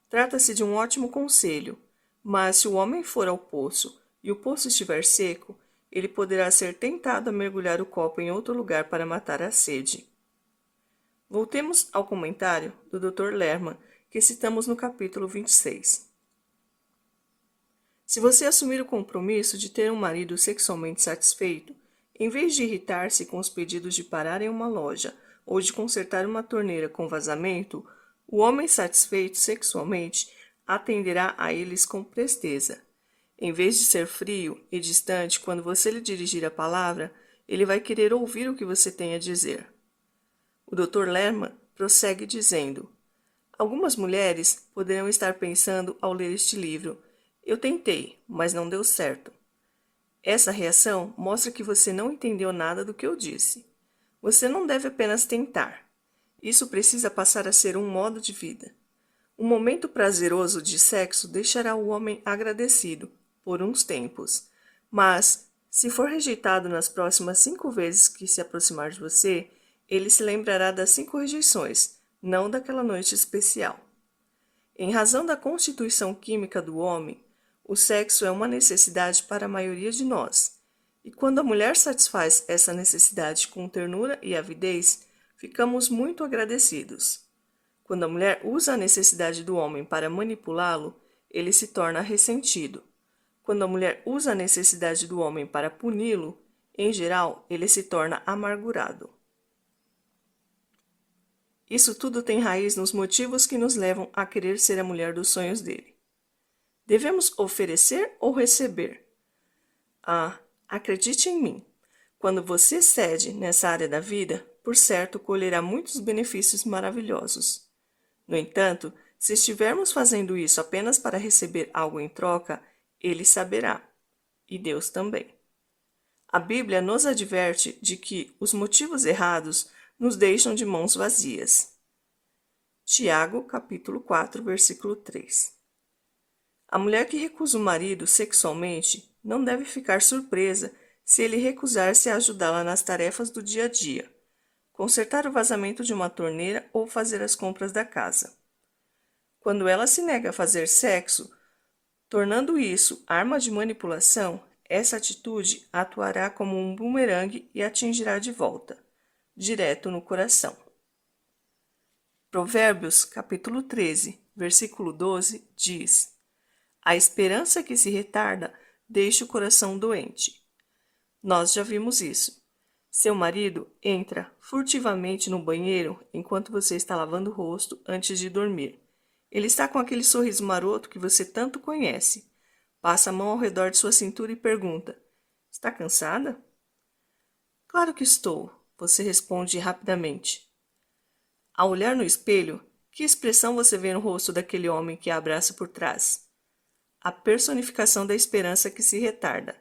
Trata-se de um ótimo conselho, mas se o homem for ao poço e o poço estiver seco, ele poderá ser tentado a mergulhar o copo em outro lugar para matar a sede. Voltemos ao comentário do Dr. Lerman, que citamos no capítulo 26. Se você assumir o compromisso de ter um marido sexualmente satisfeito, em vez de irritar-se com os pedidos de parar em uma loja ou de consertar uma torneira com vazamento, o homem satisfeito sexualmente atenderá a eles com presteza. Em vez de ser frio e distante quando você lhe dirigir a palavra, ele vai querer ouvir o que você tem a dizer. O Dr. Lerman prossegue dizendo: algumas mulheres poderão estar pensando ao ler este livro: eu tentei, mas não deu certo. Essa reação mostra que você não entendeu nada do que eu disse. Você não deve apenas tentar. Isso precisa passar a ser um modo de vida. Um momento prazeroso de sexo deixará o homem agradecido por uns tempos, mas, se for rejeitado nas próximas 5 vezes que se aproximar de você, ele se lembrará das 5 rejeições, não daquela noite especial. Em razão da constituição química do homem, o sexo é uma necessidade para a maioria de nós, e quando a mulher satisfaz essa necessidade com ternura e avidez, ficamos muito agradecidos. Quando a mulher usa a necessidade do homem para manipulá-lo, ele se torna ressentido. Quando a mulher usa a necessidade do homem para puni-lo, em geral, ele se torna amargurado. Isso tudo tem raiz nos motivos que nos levam a querer ser a mulher dos sonhos dele. Devemos oferecer ou receber? Acredite em mim. Quando você cede nessa área da vida, por certo colherá muitos benefícios maravilhosos. No entanto, se estivermos fazendo isso apenas para receber algo em troca, ele saberá. E Deus também. A Bíblia nos adverte de que os motivos errados nos deixam de mãos vazias. Tiago, capítulo 4, versículo 3. A mulher que recusa o marido sexualmente não deve ficar surpresa se ele recusar-se a ajudá-la nas tarefas do dia a dia, consertar o vazamento de uma torneira ou fazer as compras da casa. Quando ela se nega a fazer sexo, tornando isso arma de manipulação, essa atitude atuará como um bumerangue e atingirá de volta, direto no coração. Provérbios, capítulo 13, versículo 12, diz: a esperança que se retarda deixa o coração doente. Nós já vimos isso. Seu marido entra furtivamente no banheiro enquanto você está lavando o rosto antes de dormir. Ele está com aquele sorriso maroto que você tanto conhece. Passa a mão ao redor de sua cintura e pergunta: está cansada? Claro que estou, você responde rapidamente. Ao olhar no espelho, que expressão você vê no rosto daquele homem que a abraça por trás? A personificação da esperança que se retarda.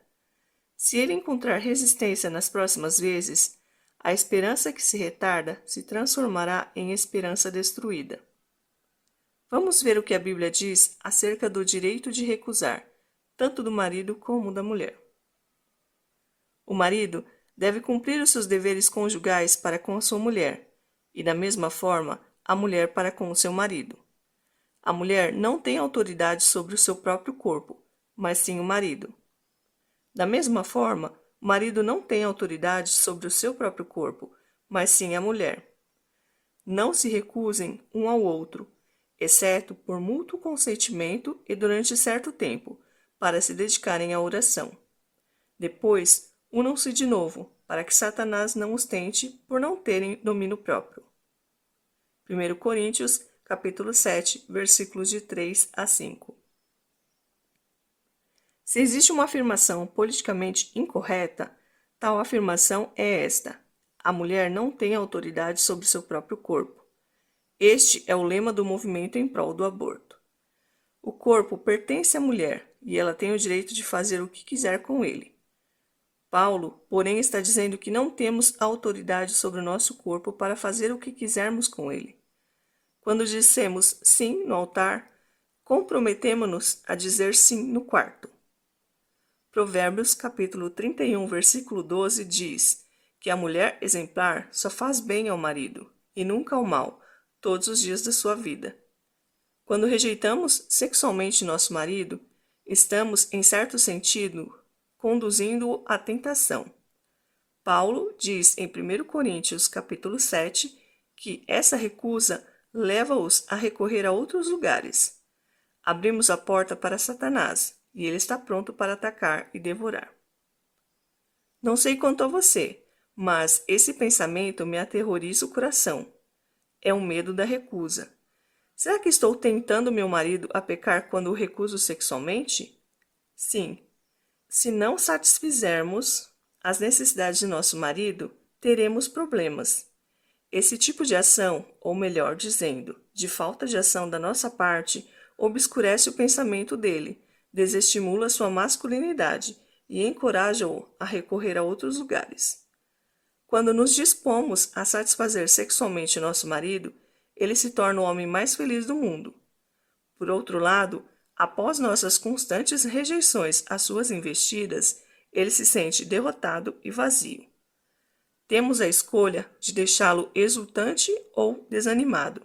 Se ele encontrar resistência nas próximas vezes, a esperança que se retarda se transformará em esperança destruída. Vamos ver o que a Bíblia diz acerca do direito de recusar, tanto do marido como da mulher. O marido deve cumprir os seus deveres conjugais para com a sua mulher, e da mesma forma, a mulher para com o seu marido. A mulher não tem autoridade sobre o seu próprio corpo, mas sim o marido. Da mesma forma, o marido não tem autoridade sobre o seu próprio corpo, mas sim a mulher. Não se recusem um ao outro, exceto por mútuo consentimento e durante certo tempo, para se dedicarem à oração. Depois, unam-se de novo, para que Satanás não os tente por não terem domínio próprio. 1 Coríntios, capítulo 7, versículos de 3 a 5. Se existe uma afirmação politicamente incorreta, tal afirmação é esta: a mulher não tem autoridade sobre seu próprio corpo. Este é o lema do movimento em prol do aborto. O corpo pertence à mulher e ela tem o direito de fazer o que quiser com ele. Paulo, porém, está dizendo que não temos autoridade sobre o nosso corpo para fazer o que quisermos com ele. Quando dissemos sim no altar, comprometemo-nos a dizer sim no quarto. Provérbios capítulo 31, versículo 12 diz que a mulher exemplar só faz bem ao marido e nunca o mal, todos os dias da sua vida. Quando rejeitamos sexualmente nosso marido, estamos, em certo sentido, conduzindo-o à tentação. Paulo diz em 1 Coríntios capítulo 7 que essa recusa leva-os a recorrer a outros lugares. Abrimos a porta para Satanás e ele está pronto para atacar e devorar. Não sei quanto a você, mas esse pensamento me aterroriza o coração. É o medo da recusa. Será que estou tentando meu marido a pecar quando o recuso sexualmente? Sim. Se não satisfizermos as necessidades de nosso marido, teremos problemas. Esse tipo de ação, ou melhor dizendo, de falta de ação da nossa parte, obscurece o pensamento dele, desestimula sua masculinidade e encoraja-o a recorrer a outros lugares. Quando nos dispomos a satisfazer sexualmente nosso marido, ele se torna o homem mais feliz do mundo. Por outro lado, após nossas constantes rejeições às suas investidas, ele se sente derrotado e vazio. Temos a escolha de deixá-lo exultante ou desanimado,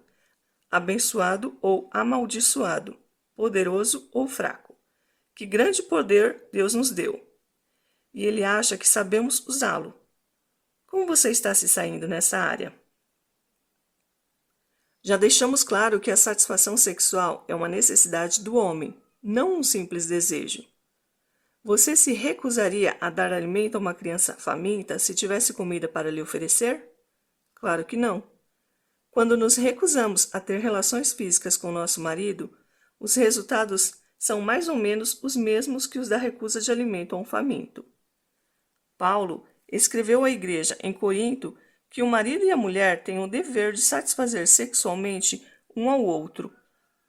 abençoado ou amaldiçoado, poderoso ou fraco. Que grande poder Deus nos deu! E ele acha que sabemos usá-lo. Como você está se saindo nessa área? Já deixamos claro que a satisfação sexual é uma necessidade do homem, não um simples desejo. Você se recusaria a dar alimento a uma criança faminta se tivesse comida para lhe oferecer? Claro que não. Quando nos recusamos a ter relações físicas com nosso marido, os resultados são mais ou menos os mesmos que os da recusa de alimento a um faminto. Paulo escreveu à igreja em Corinto que o marido e a mulher têm o dever de satisfazer sexualmente um ao outro.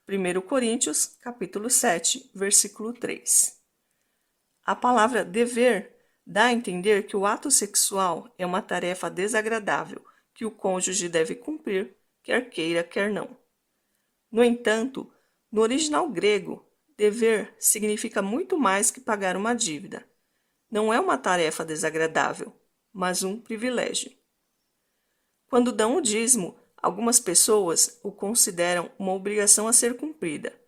1 Coríntios, capítulo 7, versículo 3. A palavra dever dá a entender que o ato sexual é uma tarefa desagradável que o cônjuge deve cumprir, quer queira, quer não. No entanto, no original grego, dever significa muito mais que pagar uma dívida. Não é uma tarefa desagradável, mas um privilégio. Quando dão o dízimo, algumas pessoas o consideram uma obrigação a ser cumprida,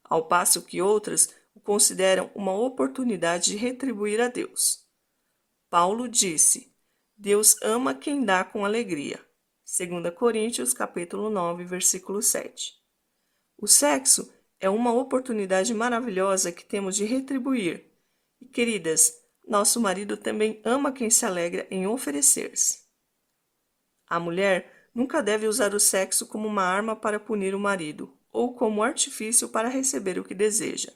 ao passo que outras o consideram uma oportunidade de retribuir a Deus. Paulo disse: Deus ama quem dá com alegria. 2 Coríntios, capítulo 9, versículo 7. O sexo é uma oportunidade maravilhosa que temos de retribuir. E, queridas, nosso marido também ama quem se alegra em oferecer-se. A mulher nunca deve usar o sexo como uma arma para punir o marido ou como artifício para receber o que deseja.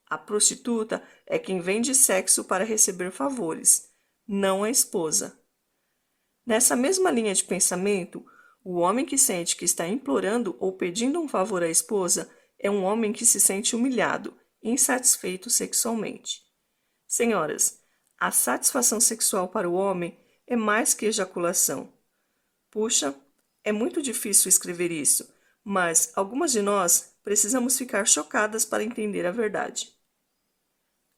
A prostituta é quem vende sexo para receber favores, não a esposa. Nessa mesma linha de pensamento, o homem que sente que está implorando ou pedindo um favor à esposa é um homem que se sente humilhado, insatisfeito sexualmente. Senhoras, a satisfação sexual para o homem é mais que ejaculação. Puxa, é muito difícil escrever isso, mas algumas de nós precisamos ficar chocadas para entender a verdade.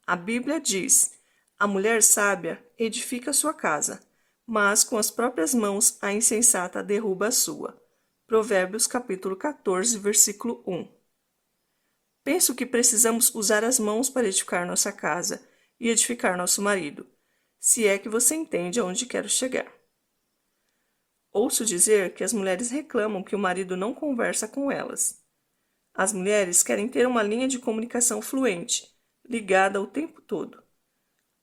A Bíblia diz: a mulher sábia edifica sua casa, mas com as próprias mãos a insensata derruba a sua. Provérbios capítulo 14, versículo 1. Penso que precisamos usar as mãos para edificar nossa casa e edificar nosso marido, se é que você entende aonde quero chegar. Ouço dizer que as mulheres reclamam que o marido não conversa com elas. As mulheres querem ter uma linha de comunicação fluente, ligada o tempo todo.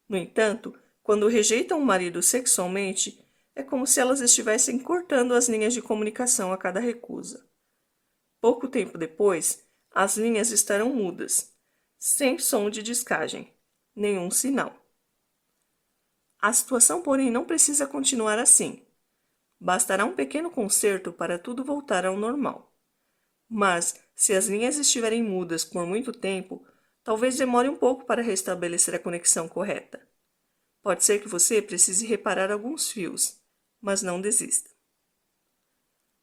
No entanto, quando rejeitam o marido sexualmente, é como se elas estivessem cortando as linhas de comunicação a cada recusa. Pouco tempo depois, as linhas estarão mudas, sem som de descagem. nenhum sinal. A situação, porém, não precisa continuar assim. Bastará um pequeno conserto para tudo voltar ao normal. Mas, se as linhas estiverem mudas por muito tempo, talvez demore um pouco para restabelecer a conexão correta. Pode ser que você precise reparar alguns fios, mas não desista.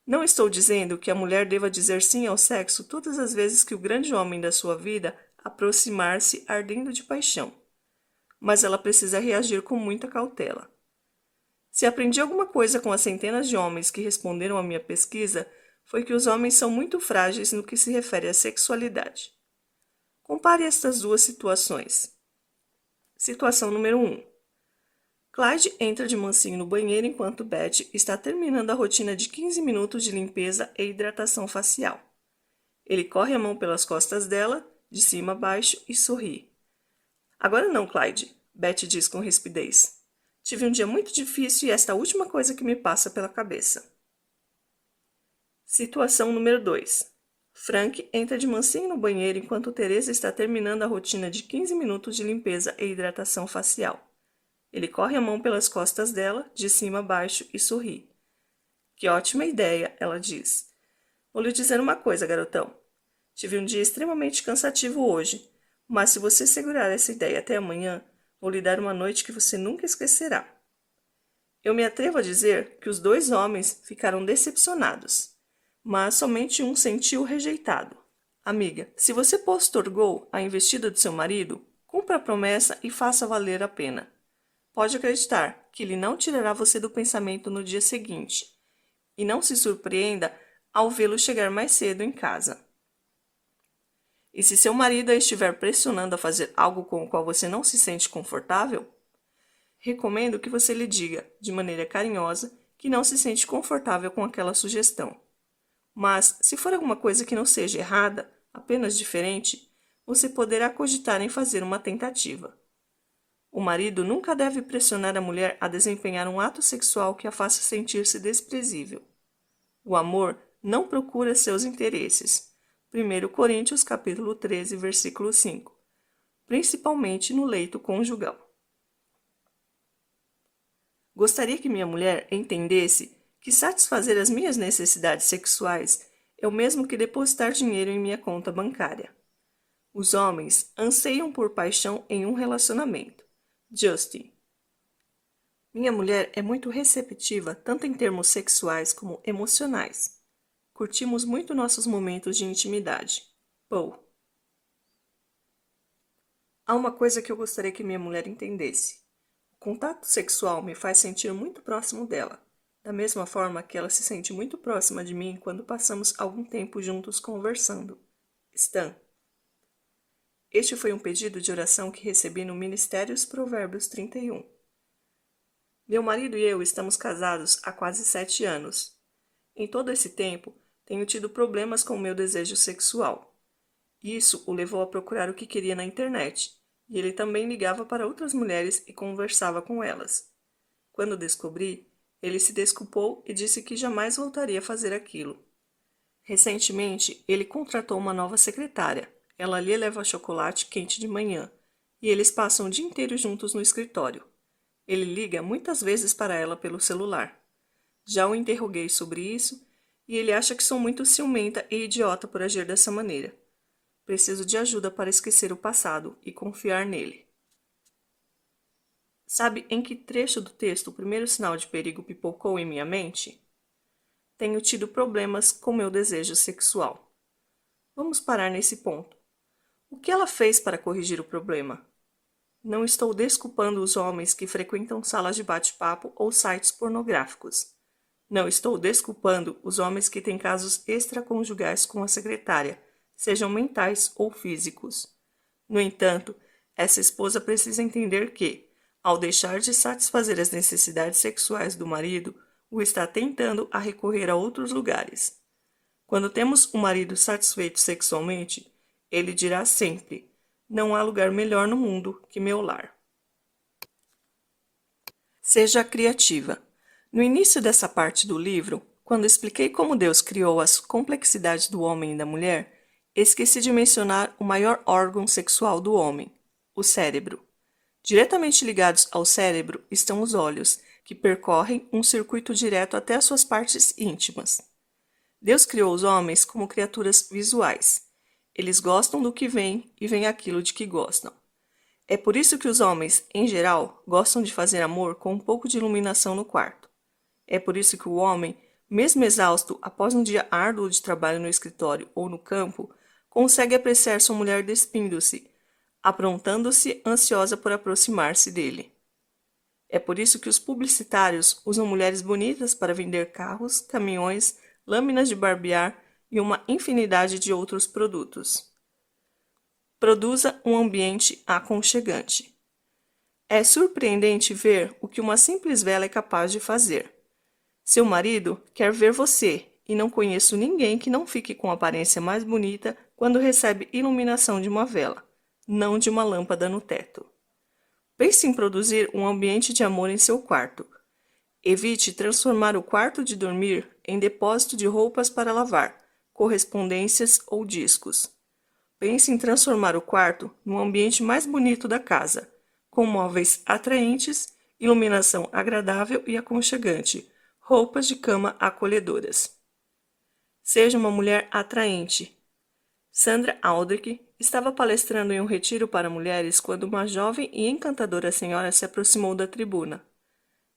Não estou dizendo que a mulher deva dizer sim ao sexo todas as vezes que o grande homem da sua vida aproximar-se ardendo de paixão, mas ela precisa reagir com muita cautela. Se aprendi alguma coisa com as centenas de homens que responderam à minha pesquisa, foi que os homens são muito frágeis no que se refere à sexualidade. Compare estas duas situações. Situação número 1. Clyde entra de mansinho no banheiro enquanto Betty está terminando a rotina de 15 minutos de limpeza e hidratação facial. Ele corre a mão pelas costas dela, de cima a baixo, e sorri. Agora não, Clyde, Betty diz com rispidez. Tive um dia muito difícil e esta é a última coisa que me passa pela cabeça. Situação número 2. Frank entra de mansinho no banheiro enquanto Teresa está terminando a rotina de 15 minutos de limpeza e hidratação facial. Ele corre a mão pelas costas dela, de cima a baixo, e sorri. Que ótima ideia, ela diz. Vou lhe dizer uma coisa, garotão. Tive um dia extremamente cansativo hoje, mas se você segurar essa ideia até amanhã, vou lhe dar uma noite que você nunca esquecerá. Eu me atrevo a dizer que os dois homens ficaram decepcionados, mas somente um sentiu rejeitado. Amiga, se você postergou a investida do seu marido, cumpra a promessa e faça valer a pena. Pode acreditar que ele não tirará você do pensamento no dia seguinte, e não se surpreenda ao vê-lo chegar mais cedo em casa. E se seu marido a estiver pressionando a fazer algo com o qual você não se sente confortável, recomendo que você lhe diga, de maneira carinhosa, que não se sente confortável com aquela sugestão. Mas, se for alguma coisa que não seja errada, apenas diferente, você poderá cogitar em fazer uma tentativa. O marido nunca deve pressionar a mulher a desempenhar um ato sexual que a faça sentir-se desprezível. O amor não procura seus interesses. 1 Coríntios capítulo 13, versículo 5. Principalmente no leito conjugal. Gostaria que minha mulher entendesse que satisfazer as minhas necessidades sexuais é o mesmo que depositar dinheiro em minha conta bancária. Os homens anseiam por paixão em um relacionamento. Justin. Minha mulher é muito receptiva tanto em termos sexuais como emocionais. Curtimos muito nossos momentos de intimidade. Paul. Há uma coisa que eu gostaria que minha mulher entendesse. O contato sexual me faz sentir muito próximo dela, da mesma forma que ela se sente muito próxima de mim quando passamos algum tempo juntos conversando. Stan. Este foi um pedido de oração que recebi no Ministérios Provérbios 31. Meu marido e eu estamos casados há quase 7 anos. Em todo esse tempo, tenho tido problemas com o meu desejo sexual. Isso o levou a procurar o que queria na internet, e ele também ligava para outras mulheres e conversava com elas. Quando descobri, ele se desculpou e disse que jamais voltaria a fazer aquilo. Recentemente, ele contratou uma nova secretária. Ela lhe leva chocolate quente de manhã, e eles passam o dia inteiro juntos no escritório. Ele liga muitas vezes para ela pelo celular. Já o interroguei sobre isso, e ele acha que sou muito ciumenta e idiota por agir dessa maneira. Preciso de ajuda para esquecer o passado e confiar nele. Sabe em que trecho do texto o primeiro sinal de perigo pipocou em minha mente? Tenho tido problemas com meu desejo sexual. Vamos parar nesse ponto. O que ela fez para corrigir o problema? Não estou desculpando os homens que frequentam salas de bate-papo ou sites pornográficos. Não estou desculpando os homens que têm casos extraconjugais com a secretária, sejam mentais ou físicos. No entanto, essa esposa precisa entender que, ao deixar de satisfazer as necessidades sexuais do marido, o está tentando a recorrer a outros lugares. Quando temos um marido satisfeito sexualmente, ele dirá sempre: não há lugar melhor no mundo que meu lar. Seja criativa. No início dessa parte do livro, quando expliquei como Deus criou as complexidades do homem e da mulher, esqueci de mencionar o maior órgão sexual do homem, o cérebro. Diretamente ligados ao cérebro estão os olhos, que percorrem um circuito direto até as suas partes íntimas. Deus criou os homens como criaturas visuais. Eles gostam do que vem e veem aquilo de que gostam. É por isso que os homens, em geral, gostam de fazer amor com um pouco de iluminação no quarto. É por isso que o homem, mesmo exausto após um dia árduo de trabalho no escritório ou no campo, consegue apreciar sua mulher despindo-se, aprontando-se ansiosa por aproximar-se dele. É por isso que os publicitários usam mulheres bonitas para vender carros, caminhões, lâminas de barbear e uma infinidade de outros produtos. Produza um ambiente aconchegante. É surpreendente ver o que uma simples vela é capaz de fazer. Seu marido quer ver você, e não conheço ninguém que não fique com a aparência mais bonita quando recebe iluminação de uma vela, não de uma lâmpada no teto. Pense em produzir um ambiente de amor em seu quarto. Evite transformar o quarto de dormir em depósito de roupas para lavar, correspondências ou discos. Pense em transformar o quarto no ambiente mais bonito da casa, com móveis atraentes, iluminação agradável e aconchegante, roupas de cama acolhedoras. Seja uma mulher atraente. Sandra Aldrich estava palestrando em um retiro para mulheres quando uma jovem e encantadora senhora se aproximou da tribuna.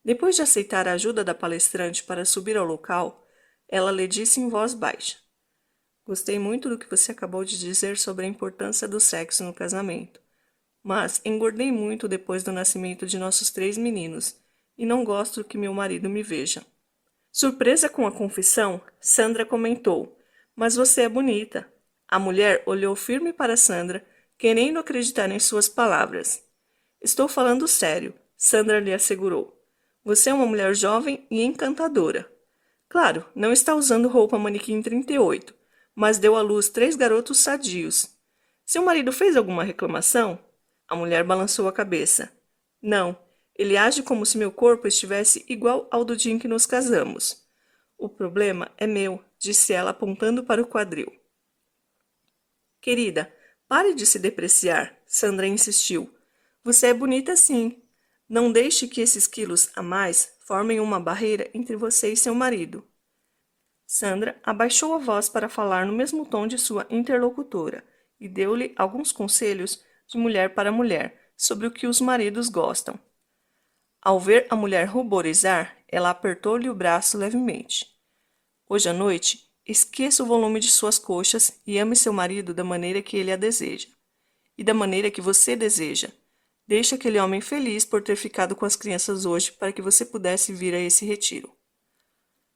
Depois de aceitar a ajuda da palestrante para subir ao local, ela lhe disse em voz baixa: "Gostei muito do que você acabou de dizer sobre a importância do sexo no casamento, mas engordei muito depois do nascimento de nossos 3 meninos e não gosto que meu marido me veja." Surpresa com a confissão, Sandra comentou: "Mas você é bonita." A mulher olhou firme para Sandra, querendo acreditar em suas palavras. "Estou falando sério", Sandra lhe assegurou. "Você é uma mulher jovem e encantadora. Claro, não está usando roupa manequim 38, mas deu à luz 3 garotos sadios. Seu marido fez alguma reclamação?" A mulher balançou a cabeça. "Não, ele age como se meu corpo estivesse igual ao do dia em que nos casamos." "O problema é meu", disse ela apontando para o quadril. "Querida, pare de se depreciar", Sandra insistiu. "Você é bonita sim. Não deixe que esses quilos a mais formem uma barreira entre você e seu marido." Sandra abaixou a voz para falar no mesmo tom de sua interlocutora e deu-lhe alguns conselhos de mulher para mulher sobre o que os maridos gostam. Ao ver a mulher ruborizar, ela apertou-lhe o braço levemente. "Hoje à noite, esqueça o volume de suas coxas e ame seu marido da maneira que ele a deseja. E da maneira que você deseja. Deixe aquele homem feliz por ter ficado com as crianças hoje para que você pudesse vir a esse retiro."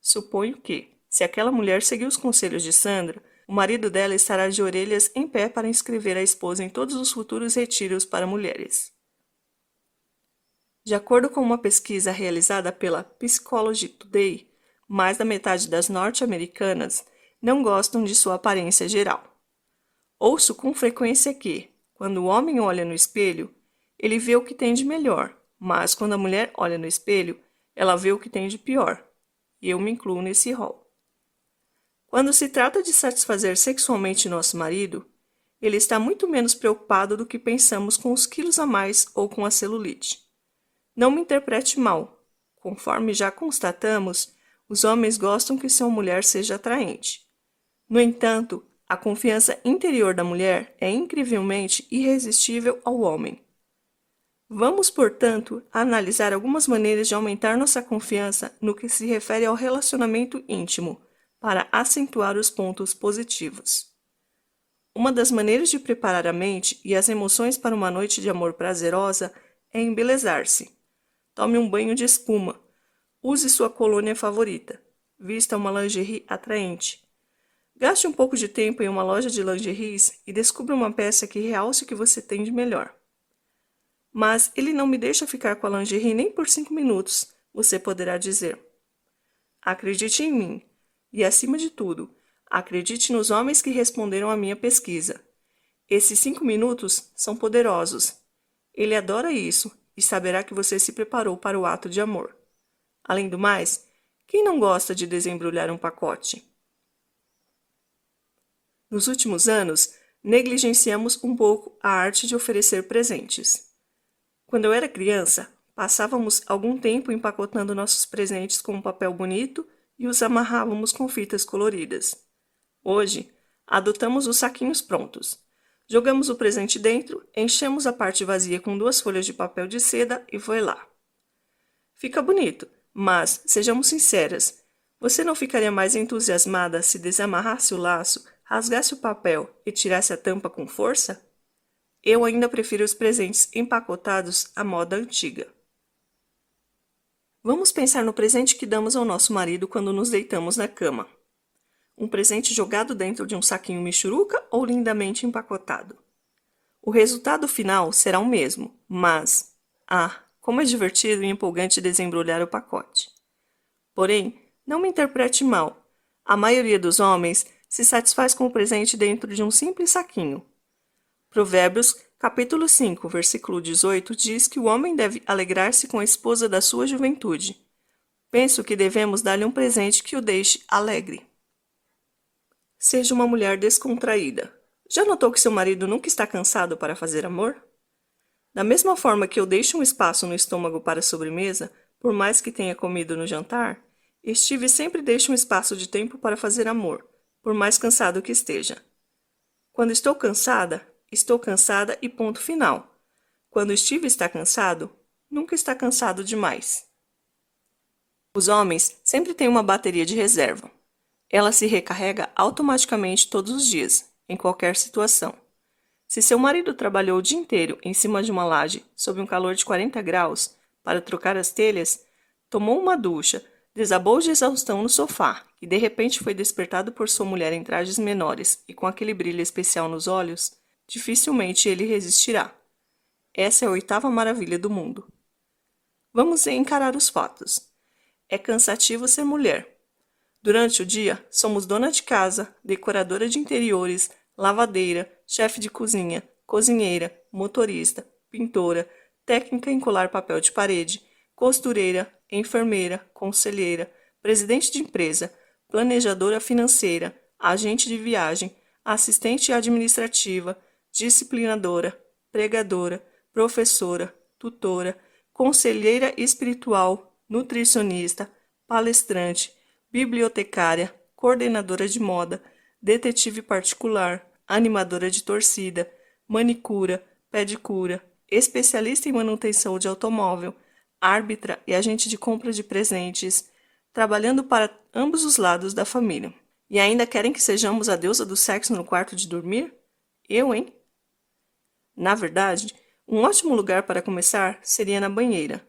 Suponho que, se aquela mulher seguir os conselhos de Sandra, o marido dela estará de orelhas em pé para inscrever a esposa em todos os futuros retiros para mulheres. De acordo com uma pesquisa realizada pela Psychology Today, mais da metade das norte-americanas não gostam de sua aparência geral. Ouço com frequência que, quando o homem olha no espelho, ele vê o que tem de melhor, mas quando a mulher olha no espelho, ela vê o que tem de pior. E eu me incluo nesse rol. Quando se trata de satisfazer sexualmente nosso marido, ele está muito menos preocupado do que pensamos com os quilos a mais ou com a celulite. Não me interprete mal. Conforme já constatamos, os homens gostam que sua mulher seja atraente. No entanto, a confiança interior da mulher é incrivelmente irresistível ao homem. Vamos, portanto, analisar algumas maneiras de aumentar nossa confiança no que se refere ao relacionamento íntimo, para acentuar os pontos positivos. Uma das maneiras de preparar a mente e as emoções para uma noite de amor prazerosa é embelezar-se. Tome um banho de espuma. Use sua colônia favorita. Vista uma lingerie atraente. Gaste um pouco de tempo em uma loja de lingeries e descubra uma peça que realce o que você tem de melhor. "Mas ele não me deixa ficar com a lingerie nem por 5 minutos", você poderá dizer. Acredite em mim. E, acima de tudo, acredite nos homens que responderam à minha pesquisa. Esses 5 minutos são poderosos. Ele adora isso e saberá que você se preparou para o ato de amor. Além do mais, quem não gosta de desembrulhar um pacote? Nos últimos anos, negligenciamos um pouco a arte de oferecer presentes. Quando eu era criança, passávamos algum tempo empacotando nossos presentes com um papel bonito e os amarrávamos com fitas coloridas. Hoje, adotamos os saquinhos prontos. Jogamos o presente dentro, enchemos a parte vazia com 2 folhas de papel de seda e foi lá. Fica bonito, mas, sejamos sinceras, você não ficaria mais entusiasmada se desamarrasse o laço, rasgasse o papel e tirasse a tampa com força? Eu ainda prefiro os presentes empacotados à moda antiga. Vamos pensar no presente que damos ao nosso marido quando nos deitamos na cama. Um presente jogado dentro de um saquinho michuruca ou lindamente empacotado? O resultado final será o mesmo, mas... como é divertido e empolgante desembrulhar o pacote. Porém, não me interprete mal. A maioria dos homens se satisfaz com o presente dentro de um simples saquinho. Provérbios, capítulo 5, versículo 18, diz que o homem deve alegrar-se com a esposa da sua juventude. Penso que devemos dar-lhe um presente que o deixe alegre. Seja uma mulher descontraída. Já notou que seu marido nunca está cansado para fazer amor? Da mesma forma que eu deixo um espaço no estômago para a sobremesa, por mais que tenha comido no jantar, Steve sempre deixa um espaço de tempo para fazer amor, por mais cansado que esteja. Quando estou cansada e ponto final. Quando Steve está cansado, nunca está cansado demais. Os homens sempre têm uma bateria de reserva. Ela se recarrega automaticamente todos os dias, em qualquer situação. Se seu marido trabalhou o dia inteiro em cima de uma laje sob um calor de 40 graus para trocar as telhas, tomou uma ducha, desabou de exaustão no sofá e de repente foi despertado por sua mulher em trajes menores e com aquele brilho especial nos olhos, dificilmente ele resistirá. Essa é a 8ª maravilha do mundo. Vamos encarar os fatos. É cansativo ser mulher. Durante o dia, somos dona de casa, decoradora de interiores, lavadeira, chefe de cozinha, cozinheira, motorista, pintora, técnica em colar papel de parede, costureira, enfermeira, conselheira, presidente de empresa, planejadora financeira, agente de viagem, assistente administrativa, disciplinadora, pregadora, professora, tutora, conselheira espiritual, nutricionista, palestrante, bibliotecária, coordenadora de moda, detetive particular, animadora de torcida, manicura, pedicura, especialista em manutenção de automóvel, árbitra e agente de compra de presentes, trabalhando para ambos os lados da família. E ainda querem que sejamos a deusa do sexo no quarto de dormir? Eu, hein? Na verdade, um ótimo lugar para começar seria na banheira.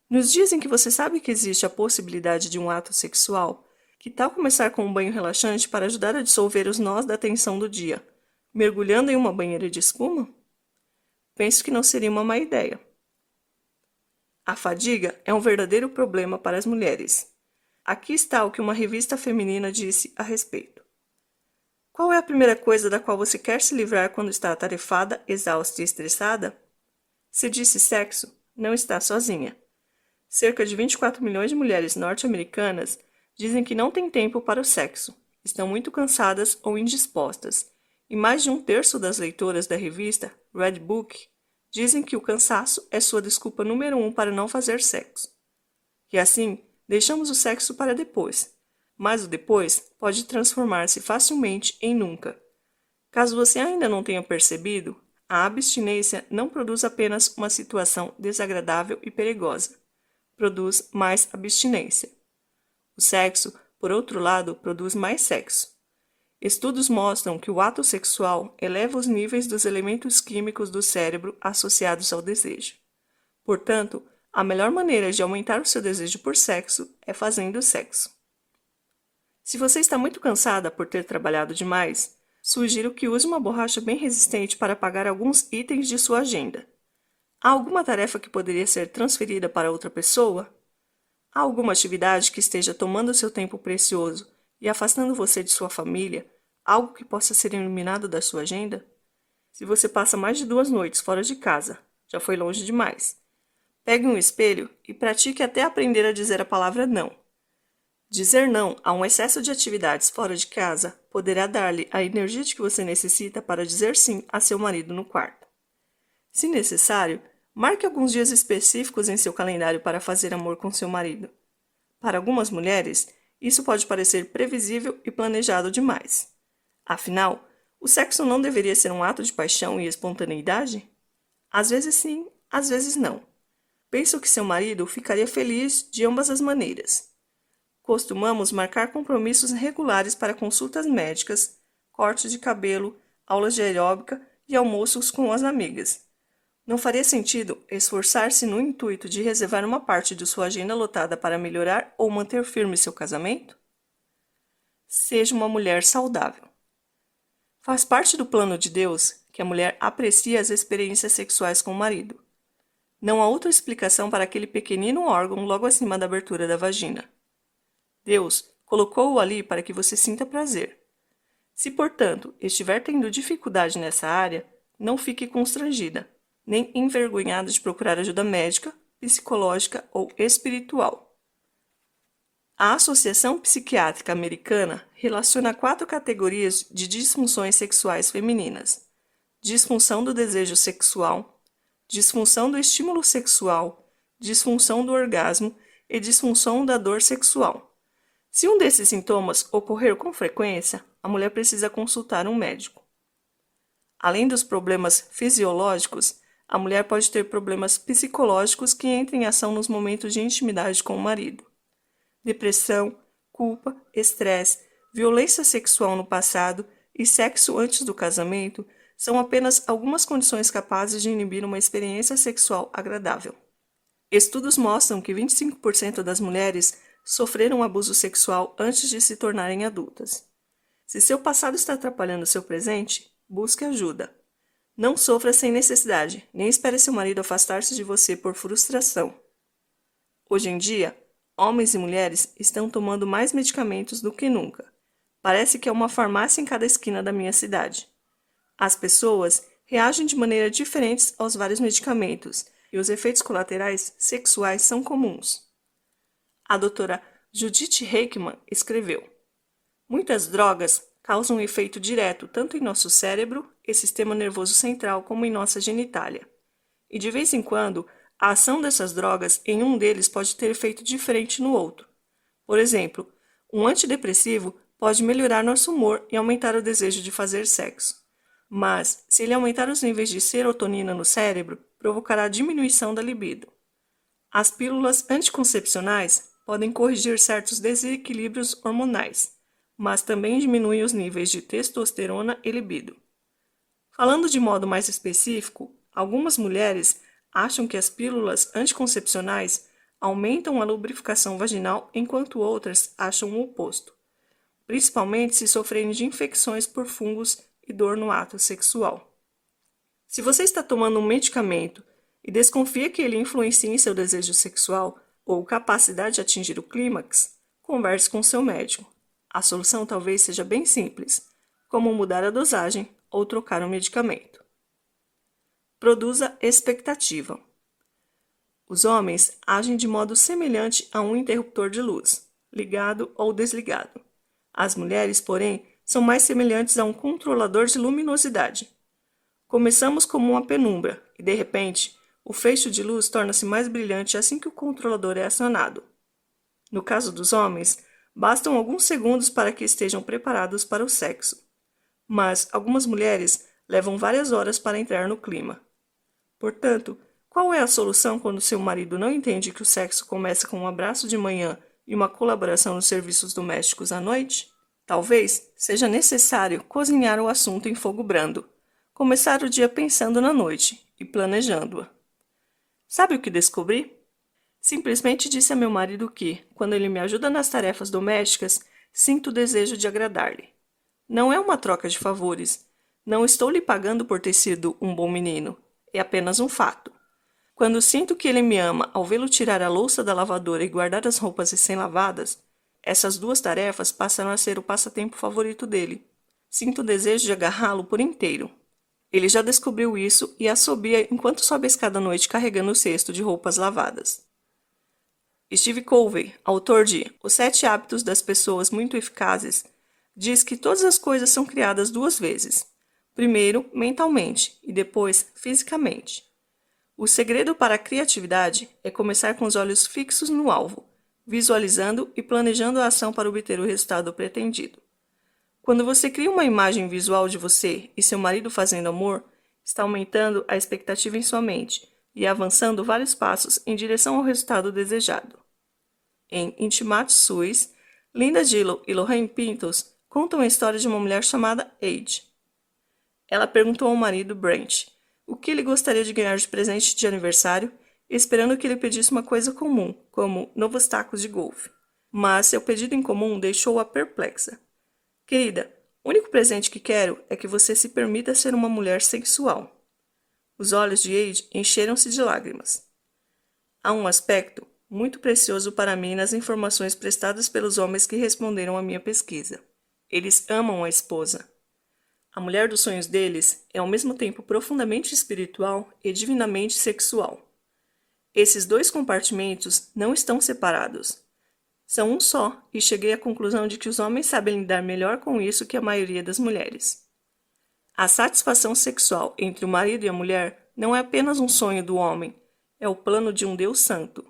Nos dias em que você sabe que existe a possibilidade de um ato sexual, que tal começar com um banho relaxante para ajudar a dissolver os nós da tensão do dia, mergulhando em uma banheira de espuma? Penso que não seria uma má ideia. A fadiga é um verdadeiro problema para as mulheres. Aqui está o que uma revista feminina disse a respeito. Qual é a primeira coisa da qual você quer se livrar quando está atarefada, exausta e estressada? Se disse sexo, não está sozinha. Cerca de 24 milhões de mulheres norte-americanas dizem que não têm tempo para o sexo, estão muito cansadas ou indispostas, e mais de 1/3 das leitoras da revista Red Book dizem que o cansaço é sua desculpa número 1 para não fazer sexo. E assim, deixamos o sexo para depois, mas o depois pode transformar-se facilmente em nunca. Caso você ainda não tenha percebido, a abstinência não produz apenas uma situação desagradável e perigosa, produz mais abstinência. O sexo, por outro lado, produz mais sexo. Estudos mostram que o ato sexual eleva os níveis dos elementos químicos do cérebro associados ao desejo. Portanto, a melhor maneira de aumentar o seu desejo por sexo é fazendo sexo. Se você está muito cansada por ter trabalhado demais, sugiro que use uma borracha bem resistente para apagar alguns itens de sua agenda. Há alguma tarefa que poderia ser transferida para outra pessoa? Há alguma atividade que esteja tomando seu tempo precioso e afastando você de sua família, algo que possa ser eliminado da sua agenda? Se você passa mais de 2 noites fora de casa, já foi longe demais. Pegue um espelho e pratique até aprender a dizer a palavra não. Dizer não a um excesso de atividades fora de casa poderá dar-lhe a energia de que você necessita para dizer sim a seu marido no quarto. Se necessário, Marque alguns dias específicos em seu calendário para fazer amor com seu marido. Para algumas mulheres, isso pode parecer previsível e planejado demais. Afinal, o sexo não deveria ser um ato de paixão e espontaneidade? Às vezes sim, às vezes não. Penso que seu marido ficaria feliz de ambas as maneiras. Costumamos marcar compromissos regulares para consultas médicas, cortes de cabelo, aulas de aeróbica e almoços com as amigas. Não faria sentido esforçar-se no intuito de reservar uma parte de sua agenda lotada para melhorar ou manter firme seu casamento? Seja uma mulher saudável. Faz parte do plano de Deus que a mulher aprecie as experiências sexuais com o marido. Não há outra explicação para aquele pequenino órgão logo acima da abertura da vagina. Deus colocou-o ali para que você sinta prazer. Se, portanto, estiver tendo dificuldade nessa área, não fique constrangida, nem envergonhada de procurar ajuda médica, psicológica ou espiritual. A Associação Psiquiátrica Americana relaciona 4 categorias de disfunções sexuais femininas: disfunção do desejo sexual, disfunção do estímulo sexual, disfunção do orgasmo e disfunção da dor sexual. Se um desses sintomas ocorrer com frequência, a mulher precisa consultar um médico. Além dos problemas fisiológicos, a mulher pode ter problemas psicológicos que entram em ação nos momentos de intimidade com o marido. Depressão, culpa, estresse, violência sexual no passado e sexo antes do casamento são apenas algumas condições capazes de inibir uma experiência sexual agradável. Estudos mostram que 25% das mulheres sofreram abuso sexual antes de se tornarem adultas. Se seu passado está atrapalhando seu presente, busque ajuda. Não sofra sem necessidade, nem espere seu marido afastar-se de você por frustração. Hoje em dia, homens e mulheres estão tomando mais medicamentos do que nunca. Parece que há uma farmácia em cada esquina da minha cidade. As pessoas reagem de maneira diferente aos vários medicamentos e os efeitos colaterais sexuais são comuns. A doutora Judith Heickman escreveu: muitas drogas causam um efeito direto tanto em nosso cérebro e sistema nervoso central como em nossa genitália. E de vez em quando, a ação dessas drogas em um deles pode ter efeito diferente no outro. Por exemplo, um antidepressivo pode melhorar nosso humor e aumentar o desejo de fazer sexo. Mas, se ele aumentar os níveis de serotonina no cérebro, provocará diminuição da libido. As pílulas anticoncepcionais podem corrigir certos desequilíbrios hormonais, mas também diminuem os níveis de testosterona e libido. Falando de modo mais específico, algumas mulheres acham que as pílulas anticoncepcionais aumentam a lubrificação vaginal, enquanto outras acham o oposto, principalmente se sofrerem de infecções por fungos e dor no ato sexual. Se você está tomando um medicamento e desconfia que ele influencia em seu desejo sexual ou capacidade de atingir o clímax, converse com seu médico. A solução talvez seja bem simples, como mudar a dosagem ou trocar o medicamento. Produza expectativa. Os homens agem de modo semelhante a um interruptor de luz, ligado ou desligado. As mulheres, porém, são mais semelhantes a um controlador de luminosidade. Começamos como uma penumbra e, de repente, o feixe de luz torna-se mais brilhante assim que o controlador é acionado. No caso dos homens, bastam alguns segundos para que estejam preparados para o sexo. Mas algumas mulheres levam várias horas para entrar no clima. Portanto, qual é a solução quando seu marido não entende que o sexo começa com um abraço de manhã e uma colaboração nos serviços domésticos à noite? Talvez seja necessário cozinhar o assunto em fogo brando, começar o dia pensando na noite e planejando-a. Sabe o que descobri? Simplesmente disse a meu marido que, quando ele me ajuda nas tarefas domésticas, sinto o desejo de agradar-lhe. Não é uma troca de favores. Não estou lhe pagando por ter sido um bom menino. É apenas um fato. Quando sinto que ele me ama ao vê-lo tirar a louça da lavadora e guardar as roupas recém-lavadas, essas 2 tarefas passaram a ser o passatempo favorito dele. Sinto o desejo de agarrá-lo por inteiro. Ele já descobriu isso e assobia enquanto sobe a escada à noite carregando o cesto de roupas lavadas. Steve Covey, autor de Os 7 Hábitos das Pessoas Muito Eficazes, diz que todas as coisas são criadas 2 vezes. Primeiro, mentalmente e depois, fisicamente. O segredo para a criatividade é começar com os olhos fixos no alvo, visualizando e planejando a ação para obter o resultado pretendido. Quando você cria uma imagem visual de você e seu marido fazendo amor, está aumentando a expectativa em sua mente e avançando vários passos em direção ao resultado desejado. Em Intimate Suisse, Linda Dillow e Lorraine Pintos contam a história de uma mulher chamada Age. Ela perguntou ao marido Brent o que ele gostaria de ganhar de presente de aniversário, esperando que ele pedisse uma coisa comum, como novos tacos de golfe. Mas seu pedido em comum deixou-a perplexa. Querida, o único presente que quero é que você se permita ser uma mulher sexual. Os olhos de Age encheram-se de lágrimas. Há um aspecto muito precioso para mim nas informações prestadas pelos homens que responderam à minha pesquisa. Eles amam a esposa. A mulher dos sonhos deles é ao mesmo tempo profundamente espiritual e divinamente sexual. Esses dois compartimentos não estão separados. São um só, e cheguei à conclusão de que os homens sabem lidar melhor com isso que a maioria das mulheres. A satisfação sexual entre o marido e a mulher não é apenas um sonho do homem, é o plano de um Deus santo.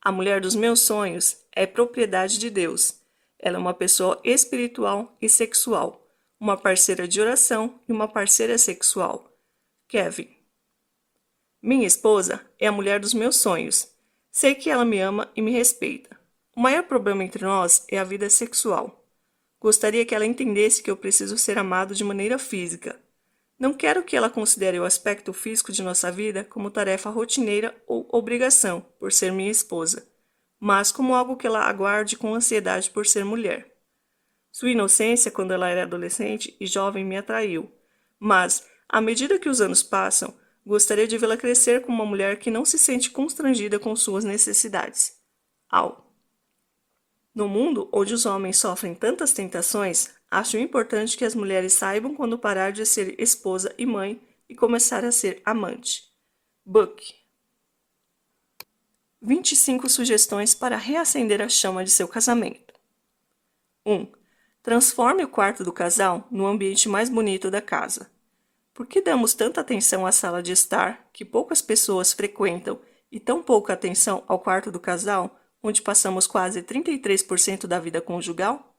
A mulher dos meus sonhos é propriedade de Deus. Ela é uma pessoa espiritual e sexual, uma parceira de oração e uma parceira sexual. Kevin. Minha esposa é a mulher dos meus sonhos. Sei que ela me ama e me respeita. O maior problema entre nós é a vida sexual. Gostaria que ela entendesse que eu preciso ser amado de maneira física. Não quero que ela considere o aspecto físico de nossa vida como tarefa rotineira ou obrigação, por ser minha esposa, mas como algo que ela aguarde com ansiedade por ser mulher. Sua inocência quando ela era adolescente e jovem me atraiu, mas, à medida que os anos passam, gostaria de vê-la crescer como uma mulher que não se sente constrangida com suas necessidades. Al. No mundo onde os homens sofrem tantas tentações, acho importante que as mulheres saibam quando parar de ser esposa e mãe e começar a ser amante. Book. 25 sugestões para reacender a chama de seu casamento. 1. Transforme o quarto do casal no ambiente mais bonito da casa. Por que damos tanta atenção à sala de estar, que poucas pessoas frequentam, e tão pouca atenção ao quarto do casal, onde passamos quase 33% da vida conjugal?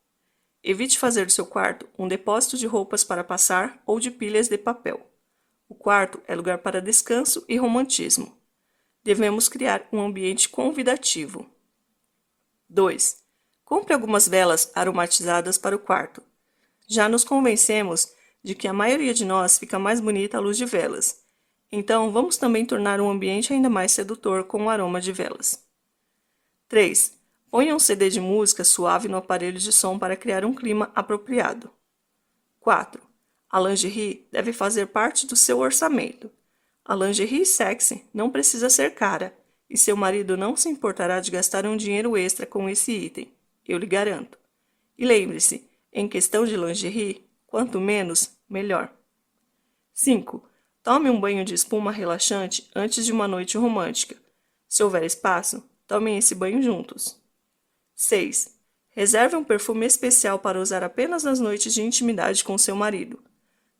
Evite fazer do seu quarto um depósito de roupas para passar ou de pilhas de papel. O quarto é lugar para descanso e romantismo. Devemos criar um ambiente convidativo. 2. Compre algumas velas aromatizadas para o quarto. Já nos convencemos de que a maioria de nós fica mais bonita à luz de velas. Então, vamos também tornar um ambiente ainda mais sedutor com o aroma de velas. 3. Ponha um CD de música suave no aparelho de som para criar um clima apropriado. 4. A lingerie deve fazer parte do seu orçamento. A lingerie sexy não precisa ser cara, e seu marido não se importará de gastar um dinheiro extra com esse item. Eu lhe garanto. E lembre-se, em questão de lingerie, quanto menos, melhor. 5. Tome um banho de espuma relaxante antes de uma noite romântica. Se houver espaço, tomem esse banho juntos. 6. Reserve um perfume especial para usar apenas nas noites de intimidade com seu marido.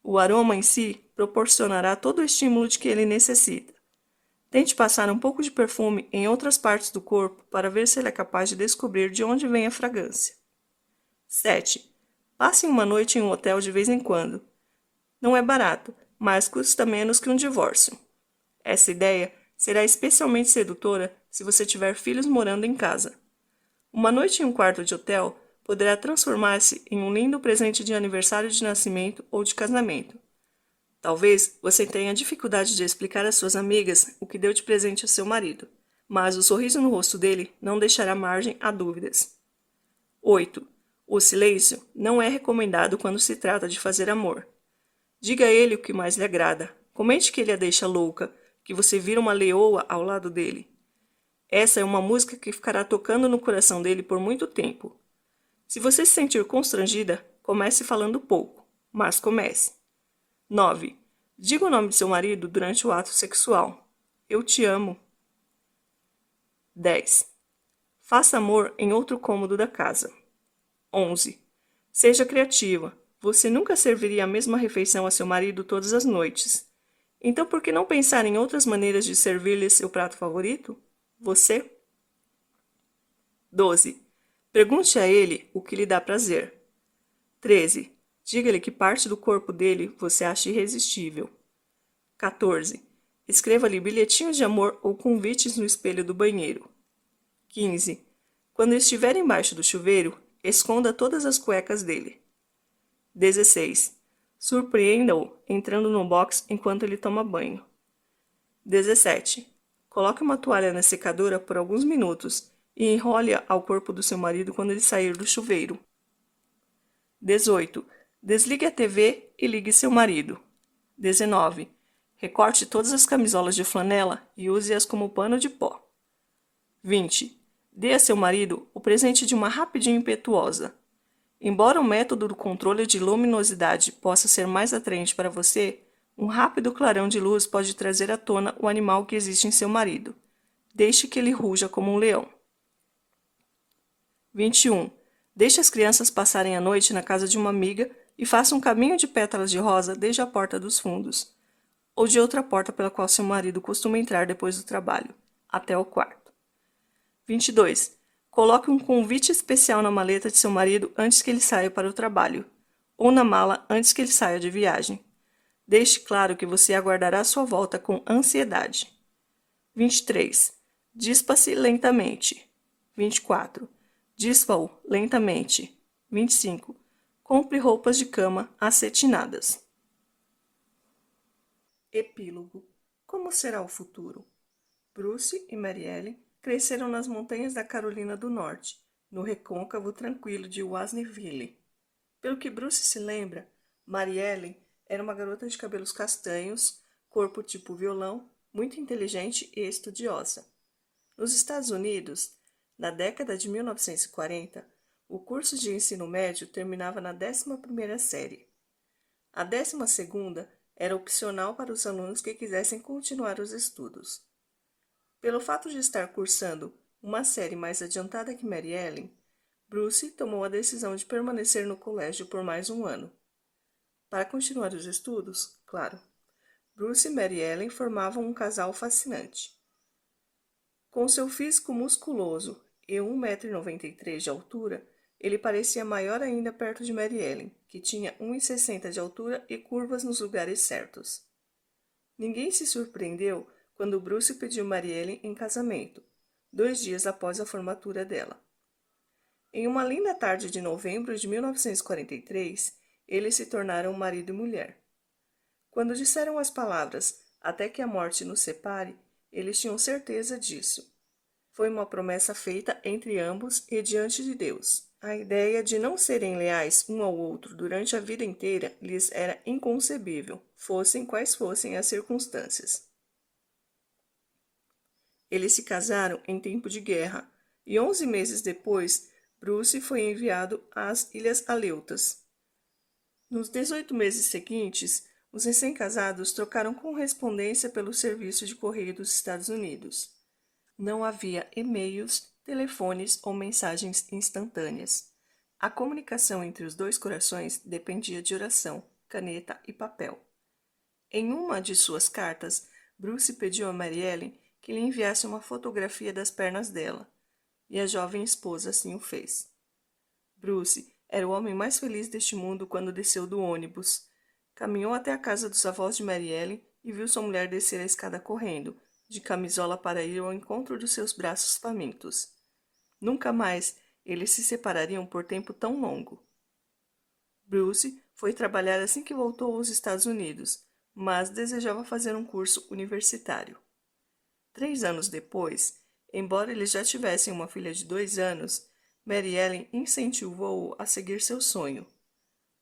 O aroma em si proporcionará todo o estímulo de que ele necessita. Tente passar um pouco de perfume em outras partes do corpo para ver se ele é capaz de descobrir de onde vem a fragrância. 7. Passe uma noite em um hotel de vez em quando. Não é barato, mas custa menos que um divórcio. Essa ideia será especialmente sedutora se você tiver filhos morando em casa. Uma noite em um quarto de hotel poderá transformar-se em um lindo presente de aniversário de nascimento ou de casamento. Talvez você tenha dificuldade de explicar às suas amigas o que deu de presente ao seu marido, mas o sorriso no rosto dele não deixará margem a dúvidas. 8. O silêncio não é recomendado quando se trata de fazer amor. Diga a ele o que mais lhe agrada. Comente que ele a deixa louca, que você vira uma leoa ao lado dele. Essa é uma música que ficará tocando no coração dele por muito tempo. Se você se sentir constrangida, comece falando pouco, mas comece. 9. Diga o nome de seu marido durante o ato sexual. Eu te amo. 10. Faça amor em outro cômodo da casa. 11. Seja criativa. Você nunca serviria a mesma refeição a seu marido todas as noites. Então por que não pensar em outras maneiras de servir-lhe seu prato favorito? Você? 12. Pergunte a ele o que lhe dá prazer. 13. Diga-lhe que parte do corpo dele você acha irresistível. 14. Escreva-lhe bilhetinhos de amor ou convites no espelho do banheiro. 15. Quando estiver embaixo do chuveiro, esconda todas as cuecas dele. 16. Surpreenda-o entrando no box enquanto ele toma banho. 17. Coloque uma toalha na secadora por alguns minutos e enrole-a ao corpo do seu marido quando ele sair do chuveiro. 18. Desligue a TV e ligue seu marido. 19. Recorte todas as camisolas de flanela e use-as como pano de pó. 20. Dê a seu marido o presente de uma rapidinha impetuosa. Embora o método do controle de luminosidade possa ser mais atraente para você, um rápido clarão de luz pode trazer à tona o animal que existe em seu marido. Deixe que ele ruja como um leão. 21. Deixe as crianças passarem a noite na casa de uma amiga e faça um caminho de pétalas de rosa desde a porta dos fundos, ou de outra porta pela qual seu marido costuma entrar depois do trabalho, até o quarto. 22. Coloque um convite especial na maleta de seu marido antes que ele saia para o trabalho, ou na mala antes que ele saia de viagem. Deixe claro que você aguardará sua volta com ansiedade. 23. Dispa-se lentamente. 24. Dispa-o lentamente. 25. Compre roupas de cama acetinadas. Epílogo. Como será o futuro? Bruce e Mary Ellen cresceram nas montanhas da Carolina do Norte, no recôncavo tranquilo de Wasneyville. Pelo que Bruce se lembra, Mary Ellen era uma garota de cabelos castanhos, corpo tipo violão, muito inteligente e estudiosa. Nos Estados Unidos, na década de 1940, o curso de ensino médio terminava na 11ª série. A 12ª era opcional para os alunos que quisessem continuar os estudos. Pelo fato de estar cursando uma série mais adiantada que Mary Ellen, Bruce tomou a decisão de permanecer no colégio por mais um ano. Para continuar os estudos, claro. Bruce e Mary Ellen formavam um casal fascinante. Com seu físico musculoso e 1,93 m de altura, ele parecia maior ainda perto de Mary Ellen, que tinha 1,60 m de altura e curvas nos lugares certos. Ninguém se surpreendeu quando Bruce pediu Mary Ellen em casamento, 2 dias após a formatura dela. Em uma linda tarde de novembro de 1943, eles se tornaram marido e mulher. Quando disseram as palavras "até que a morte nos separe", eles tinham certeza disso. Foi uma promessa feita entre ambos e diante de Deus. A ideia de não serem leais um ao outro durante a vida inteira lhes era inconcebível, fossem quais fossem as circunstâncias. Eles se casaram em tempo de guerra e 11 meses depois, Bruce foi enviado às Ilhas Aleutas. Nos 18 meses seguintes, os recém-casados trocaram correspondência pelo Serviço de Correio dos Estados Unidos. Não havia e-mails, telefones ou mensagens instantâneas. A comunicação entre os dois corações dependia de oração, caneta e papel. Em uma de suas cartas, Bruce pediu a Mary Ellen que lhe enviasse uma fotografia das pernas dela, e a jovem esposa assim o fez. Bruce era o homem mais feliz deste mundo quando desceu do ônibus. Caminhou até a casa dos avós de Mary Ellen e viu sua mulher descer a escada correndo, de camisola para ir ao encontro dos seus braços famintos. Nunca mais eles se separariam por tempo tão longo. Bruce foi trabalhar assim que voltou aos Estados Unidos, mas desejava fazer um curso universitário. 3 anos depois, embora eles já tivessem uma filha de 2 anos, Mary Ellen incentivou-o a seguir seu sonho.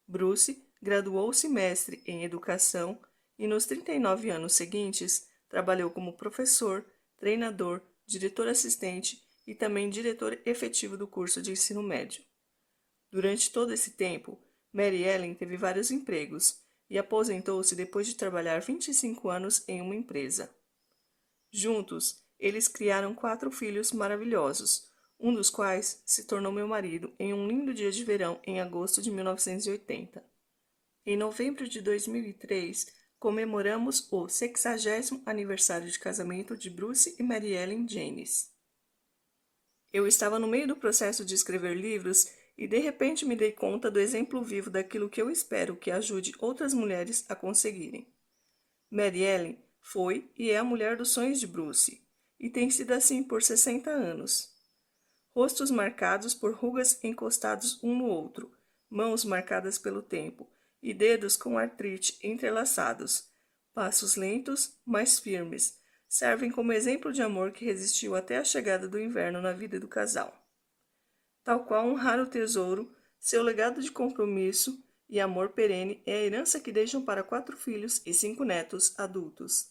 Bruce graduou-se mestre em educação e nos 39 anos seguintes trabalhou como professor, treinador, diretor assistente e também diretor efetivo do curso de ensino médio. Durante todo esse tempo, Mary Ellen teve vários empregos e aposentou-se depois de trabalhar 25 anos em uma empresa. Juntos, eles criaram 4 filhos maravilhosos, um dos quais se tornou meu marido em um lindo dia de verão em agosto de 1980. Em novembro de 2003, comemoramos o 60º aniversário de casamento de Bruce e Mary Ellen Janes. Eu estava no meio do processo de escrever livros e de repente me dei conta do exemplo vivo daquilo que eu espero que ajude outras mulheres a conseguirem. Mary Ellen foi e é a mulher dos sonhos de Bruce, e tem sido assim por 60 anos. Rostos marcados por rugas encostados um no outro, mãos marcadas pelo tempo e dedos com artrite entrelaçados. Passos lentos, mas firmes, servem como exemplo de amor que resistiu até a chegada do inverno na vida do casal. Tal qual um raro tesouro, seu legado de compromisso e amor perene é a herança que deixam para 4 filhos e 5 netos adultos.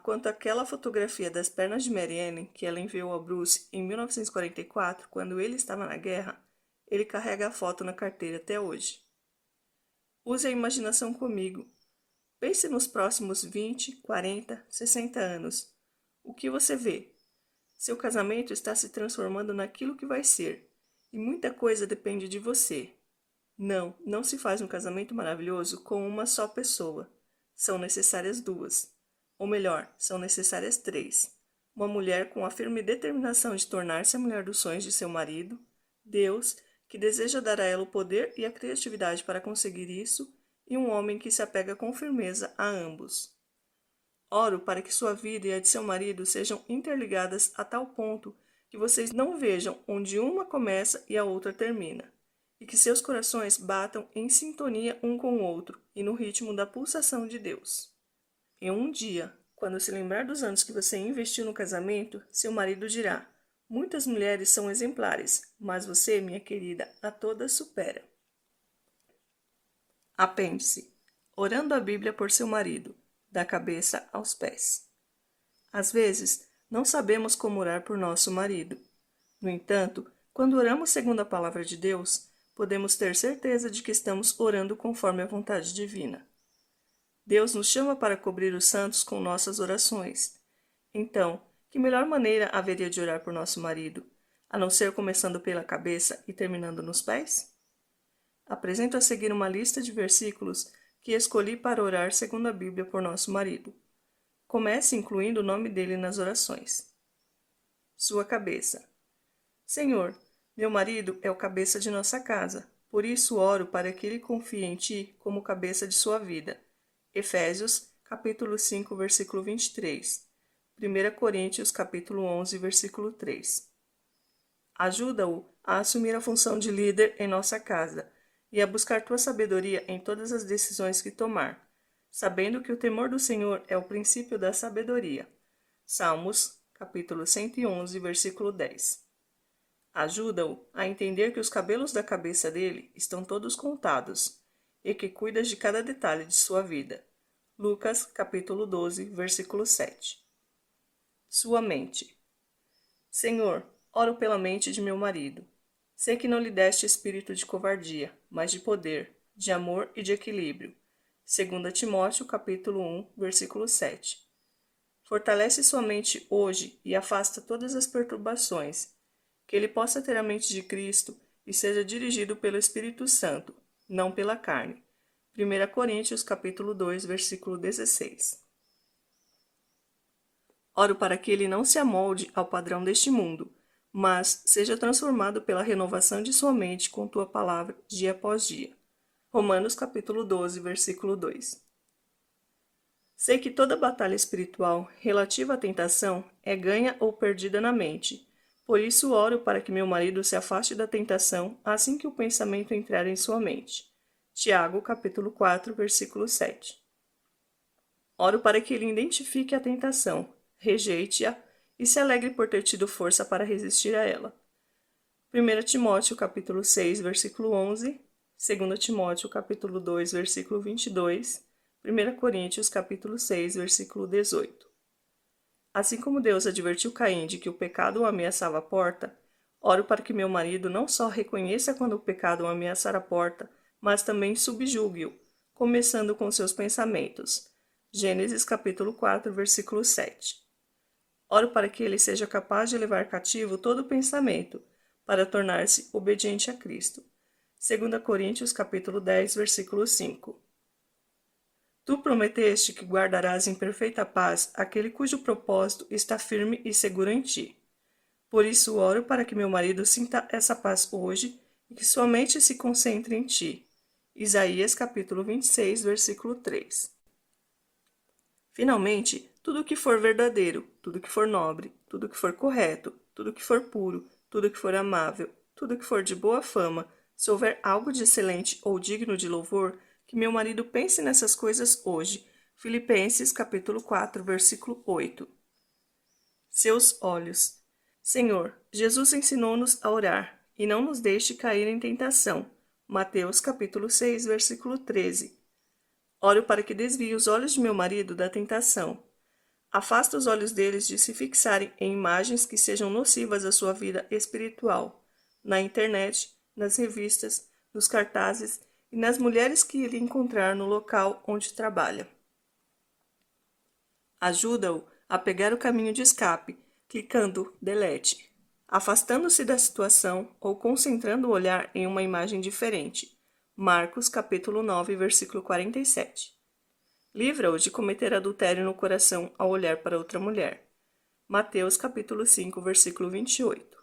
Quanto àquela fotografia das pernas de Mary Ellen que ela enviou a Bruce em 1944, quando ele estava na guerra, ele carrega a foto na carteira até hoje. Use a imaginação comigo. Pense nos próximos 20, 40, 60 anos. O que você vê? Seu casamento está se transformando naquilo que vai ser, e muita coisa depende de você. Não se faz um casamento maravilhoso com uma só pessoa. São necessárias 2. Ou melhor, são necessárias 3. Uma mulher com a firme determinação de tornar-se a mulher dos sonhos de seu marido, Deus, que deseja dar a ela o poder e a criatividade para conseguir isso, e um homem que se apega com firmeza a ambos. Oro para que sua vida e a de seu marido sejam interligadas a tal ponto que vocês não vejam onde uma começa e a outra termina, e que seus corações batam em sintonia um com o outro e no ritmo da pulsação de Deus. Em um dia, quando se lembrar dos anos que você investiu no casamento, seu marido dirá: muitas mulheres são exemplares, mas você, minha querida, a todas supera. Apêndice: orando a Bíblia por seu marido, da cabeça aos pés. Às vezes, não sabemos como orar por nosso marido. No entanto, quando oramos segundo a palavra de Deus, podemos ter certeza de que estamos orando conforme a vontade divina. Deus nos chama para cobrir os santos com nossas orações. Então, que melhor maneira haveria de orar por nosso marido, a não ser começando pela cabeça e terminando nos pés? Apresento a seguir uma lista de versículos que escolhi para orar segundo a Bíblia por nosso marido. Comece incluindo o nome dele nas orações. Sua cabeça. Senhor, meu marido é o cabeça de nossa casa, por isso oro para que ele confie em Ti como cabeça de sua vida. Efésios, capítulo 5, versículo 23. 1 Coríntios, capítulo 11, versículo 3. Ajuda-o a assumir a função de líder em nossa casa e a buscar Tua sabedoria em todas as decisões que tomar, sabendo que o temor do Senhor é o princípio da sabedoria. Salmos, capítulo 111, versículo 10. Ajuda-o a entender que os cabelos da cabeça dele estão todos contados e que cuidas de cada detalhe de sua vida. Lucas, capítulo 12, versículo 7. Sua mente. Senhor, oro pela mente de meu marido. Sei que não lhe deste espírito de covardia, mas de poder, de amor e de equilíbrio. 2 Timóteo, capítulo 1, versículo 7. Fortalece sua mente hoje e afasta todas as perturbações, que ele possa ter a mente de Cristo e seja dirigido pelo Espírito Santo, não pela carne. 1 Coríntios, capítulo 2, versículo 16. Oro para que ele não se amolde ao padrão deste mundo, mas seja transformado pela renovação de sua mente com tua palavra dia após dia. Romanos, capítulo 12, versículo 2. Sei que toda batalha espiritual relativa à tentação é ganha ou perdida na mente. Por isso oro para que meu marido se afaste da tentação assim que o pensamento entrar em sua mente. Tiago, capítulo 4, versículo 7. Oro para que ele identifique a tentação, rejeite-a e se alegre por ter tido força para resistir a ela. 1 Timóteo, capítulo 6, versículo 11, 2 Timóteo, capítulo 2, versículo 22, 1 Coríntios, capítulo 6, versículo 18. Assim como Deus advertiu Caim de que o pecado o ameaçava a porta, oro para que meu marido não só reconheça quando o pecado o ameaçar a porta, mas também subjugue-o, começando com seus pensamentos. Gênesis capítulo 4, versículo 7. Oro para que ele seja capaz de levar cativo todo pensamento, para tornar-se obediente a Cristo. 2 Coríntios capítulo 10, versículo 5. Tu prometeste que guardarás em perfeita paz aquele cujo propósito está firme e seguro em ti. Por isso oro para que meu marido sinta essa paz hoje e que sua mente se concentre em ti. Isaías capítulo 26, versículo 3. Finalmente, tudo que for verdadeiro, tudo que for nobre, tudo que for correto, tudo que for puro, tudo que for amável, tudo que for de boa fama, se houver algo de excelente ou digno de louvor, que meu marido pense nessas coisas hoje. Filipenses capítulo 4, versículo 8. Seus olhos. Senhor, Jesus ensinou-nos a orar, e não nos deixe cair em tentação. Mateus capítulo 6, versículo 13. Oro para que desvie os olhos de meu marido da tentação. Afasta os olhos deles de se fixarem em imagens que sejam nocivas à sua vida espiritual, na internet, nas revistas, nos cartazes e nas mulheres que ele encontrar no local onde trabalha. Ajuda-o a pegar o caminho de escape, clicando Delete, afastando-se da situação ou concentrando o olhar em uma imagem diferente. Marcos capítulo 9, versículo 47. Livra-o de cometer adultério no coração ao olhar para outra mulher. Mateus capítulo 5, versículo 28.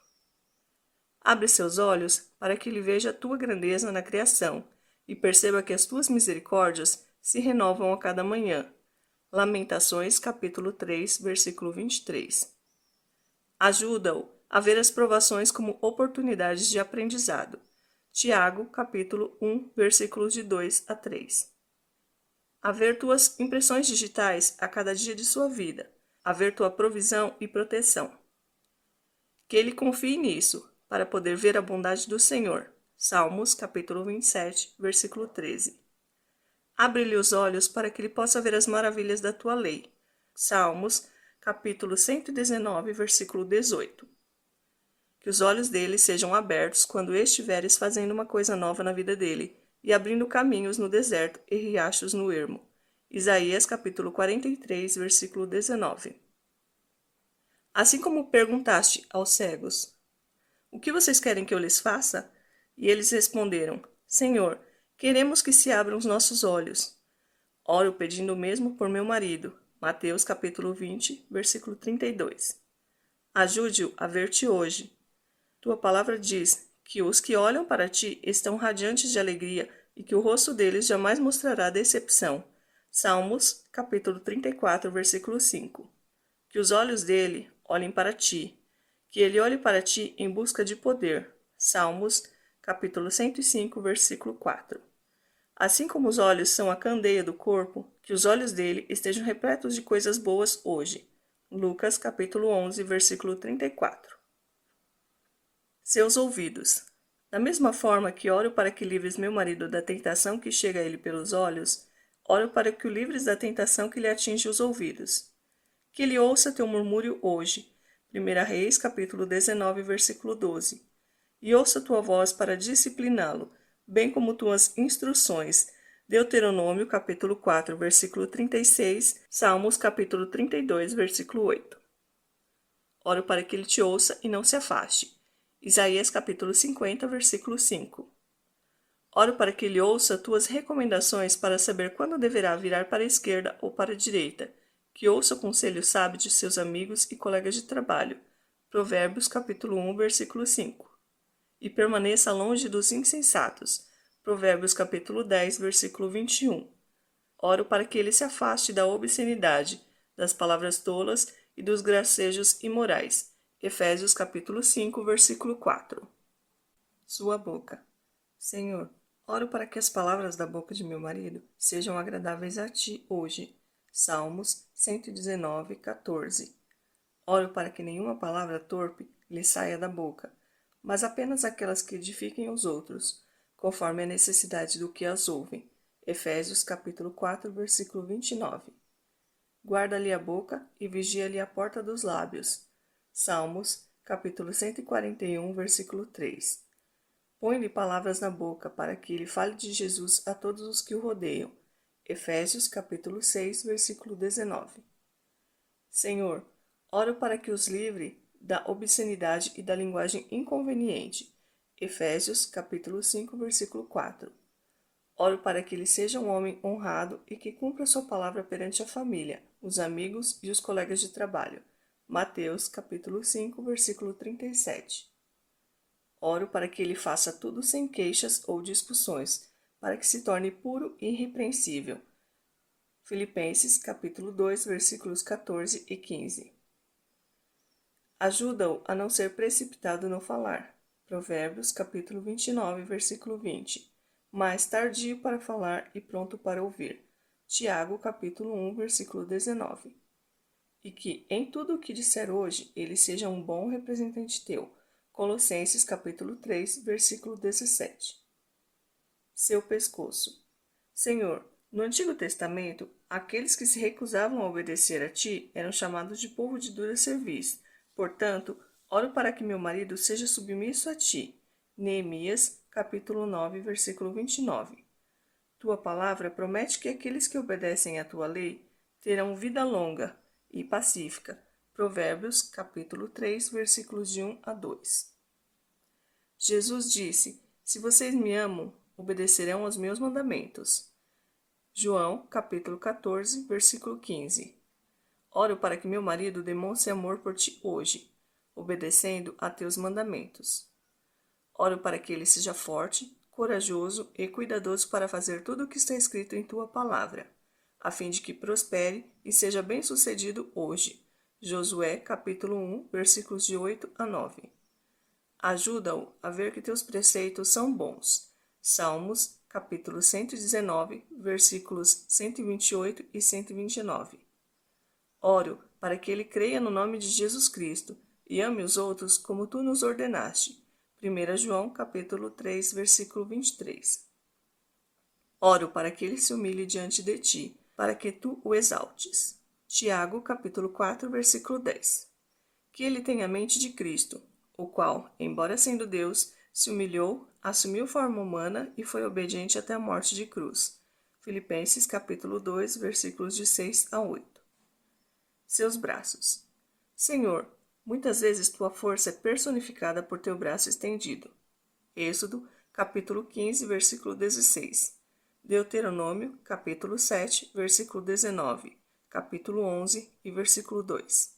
Abre seus olhos para que ele veja a tua grandeza na criação e perceba que as tuas misericórdias se renovam a cada manhã. Lamentações capítulo 3, versículo 23. Ajuda-o a ver as provações como oportunidades de aprendizado. Tiago capítulo 1, versículos de 2 a 3. A ver tuas impressões digitais a cada dia de sua vida, a ver tua provisão e proteção. Que ele confie nisso, para poder ver a bondade do Senhor. Salmos, capítulo 27, versículo 13. Abre-lhe os olhos para que ele possa ver as maravilhas da tua lei. Salmos, capítulo 119, versículo 18. Que os olhos dele sejam abertos quando estiveres fazendo uma coisa nova na vida dele, e abrindo caminhos no deserto e riachos no ermo. Isaías capítulo 43, versículo 19. Assim como perguntaste aos cegos, o que vocês querem que eu lhes faça? E eles responderam, Senhor, queremos que se abram os nossos olhos. Oro pedindo o mesmo por meu marido. Mateus capítulo 20, versículo 32. Ajude-o a ver-te hoje. Tua palavra diz que os que olham para ti estão radiantes de alegria e que o rosto deles jamais mostrará decepção. Salmos, capítulo 34, versículo 5. Que os olhos dele olhem para ti. Que ele olhe para ti em busca de poder. Salmos, capítulo 105, versículo 4. Assim como os olhos são a candeia do corpo, que os olhos dele estejam repletos de coisas boas hoje. Lucas, capítulo 11, versículo 34. Seus ouvidos. Da mesma forma que oro para que livres meu marido da tentação que chega a ele pelos olhos, oro para que o livres da tentação que lhe atinge os ouvidos. Que ele ouça teu murmúrio hoje. 1 Reis, capítulo 19, versículo 12. E ouça tua voz para discipliná-lo, bem como tuas instruções. Deuteronômio, capítulo 4, versículo 36, Salmos, capítulo 32, versículo 8. Oro para que ele te ouça e não se afaste. Isaías capítulo 50, versículo 5. Oro para que ele ouça tuas recomendações para saber quando deverá virar para a esquerda ou para a direita, que ouça o conselho sábio de seus amigos e colegas de trabalho. Provérbios capítulo 1, versículo 5. E permaneça longe dos insensatos. Provérbios capítulo 10, versículo 21. Oro para que ele se afaste da obscenidade, das palavras tolas e dos gracejos imorais. Efésios capítulo 5, versículo 4. Sua boca. Senhor, oro para que as palavras da boca de meu marido sejam agradáveis a ti hoje. Salmos 119, 14. Oro para que nenhuma palavra torpe lhe saia da boca, mas apenas aquelas que edifiquem os outros, conforme a necessidade do que as ouvem. Efésios capítulo 4, versículo 29. Guarda-lhe a boca e vigia-lhe a porta dos lábios. Salmos, capítulo 141, versículo 3. Põe-lhe palavras na boca para que ele fale de Jesus a todos os que o rodeiam. Efésios, capítulo 6, versículo 19. Senhor, oro para que os livre da obscenidade e da linguagem inconveniente. Efésios, capítulo 5, versículo 4. Oro para que ele seja um homem honrado e que cumpra sua palavra perante a família, os amigos e os colegas de trabalho. Mateus, capítulo 5, versículo 37. Oro para que ele faça tudo sem queixas ou discussões, para que se torne puro e irrepreensível. Filipenses, capítulo 2, versículos 14 e 15. Ajuda-o a não ser precipitado no falar. Provérbios, capítulo 29, versículo 20. Mais tardio para falar e pronto para ouvir. Tiago, capítulo 1, versículo 19. E que, em tudo o que disser hoje, ele seja um bom representante teu. Colossenses, capítulo 3, versículo 17. Seu pescoço. Senhor, no Antigo Testamento, aqueles que se recusavam a obedecer a ti eram chamados de povo de dura cerviz. Portanto, oro para que meu marido seja submisso a ti. Neemias, capítulo 9, versículo 29. Tua palavra promete que aqueles que obedecem à tua lei terão vida longa e pacífica. Provérbios, capítulo 3, versículos de 1 a 2. Jesus disse: Se vocês me amam, obedecerão aos meus mandamentos. João, capítulo 14, versículo 15. Oro para que meu marido demonstre amor por ti hoje, obedecendo a teus mandamentos. Oro para que ele seja forte, corajoso e cuidadoso para fazer tudo o que está escrito em tua palavra, a fim de que prospere e seja bem-sucedido hoje. Josué, capítulo 1, versículos de 8 a 9. Ajuda-o a ver que teus preceitos são bons. Salmos, capítulo 119, versículos 128 e 129. Oro para que ele creia no nome de Jesus Cristo e ame os outros como tu nos ordenaste. 1 João, capítulo 3, versículo 23. Oro para que ele se humilhe diante de ti, para que tu o exaltes. Tiago, capítulo 4, versículo 10. Que ele tenha a mente de Cristo, o qual, embora sendo Deus, se humilhou, assumiu forma humana e foi obediente até a morte de cruz. Filipenses, capítulo 2, versículos de 6 a 8. Seus braços. Senhor, muitas vezes tua força é personificada por teu braço estendido. Êxodo, capítulo 15, versículo 16. Deuteronômio, capítulo 7, versículo 19. Capítulo 11 e versículo 2.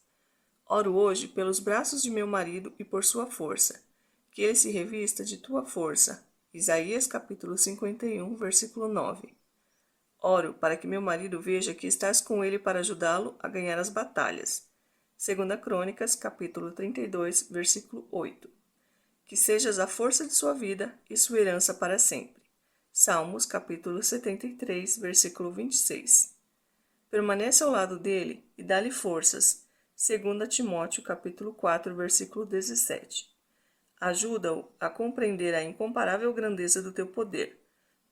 Oro hoje pelos braços de meu marido e por sua força, que ele se revista de tua força. Isaías, capítulo 51, versículo 9. Oro para que meu marido veja que estás com ele para ajudá-lo a ganhar as batalhas. 2 Crônicas, capítulo 32, versículo 8. Que sejas a força de sua vida e sua herança para sempre. Salmos, capítulo 73, versículo 26. Permanece ao lado dele e dá-lhe forças. 2 Timóteo, capítulo 4, versículo 17. Ajuda-o a compreender a incomparável grandeza do teu poder,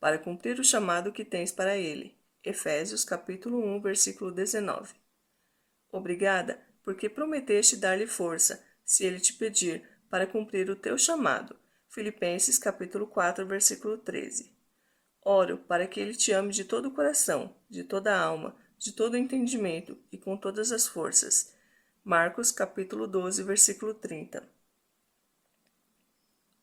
para cumprir o chamado que tens para ele. Efésios, capítulo 1, versículo 19. Obrigada, porque prometeste dar-lhe força, se ele te pedir, para cumprir o teu chamado. Filipenses, capítulo 4, versículo 13. Oro para que ele te ame de todo o coração, de toda a alma, de todo o entendimento e com todas as forças. Marcos, capítulo 12, versículo 30.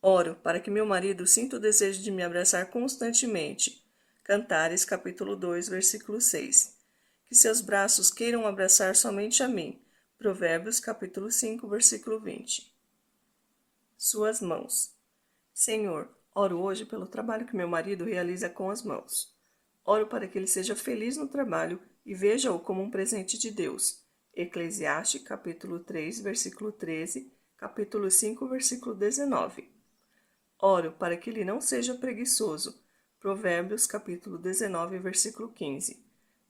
Oro para que meu marido sinta o desejo de me abraçar constantemente. Cantares, capítulo 2, versículo 6. Que seus braços queiram abraçar somente a mim. Provérbios, capítulo 5, versículo 20. Suas mãos. Senhor, oro hoje pelo trabalho que meu marido realiza com as mãos. Oro para que ele seja feliz no trabalho e veja-o como um presente de Deus. Eclesiastes, capítulo 3, versículo 13, capítulo 5, versículo 19. Oro para que ele não seja preguiçoso. Provérbios, capítulo 19, versículo 15.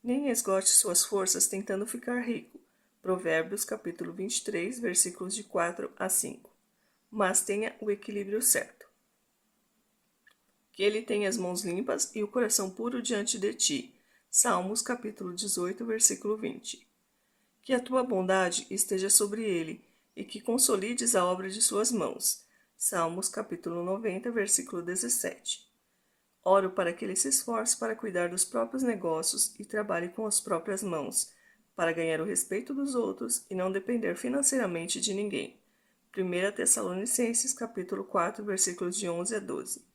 Nem esgote suas forças tentando ficar rico. Provérbios, capítulo 23, versículos de 4 a 5. Mas tenha o equilíbrio certo. Que ele tenha as mãos limpas e o coração puro diante de ti. Salmos, capítulo 18, versículo 20. Que a tua bondade esteja sobre ele e que consolides a obra de suas mãos. Salmos, capítulo 90, versículo 17. Oro para que ele se esforce para cuidar dos próprios negócios e trabalhe com as próprias mãos, para ganhar o respeito dos outros e não depender financeiramente de ninguém. 1 Tessalonicenses, capítulo 4, versículos de 11 a 12.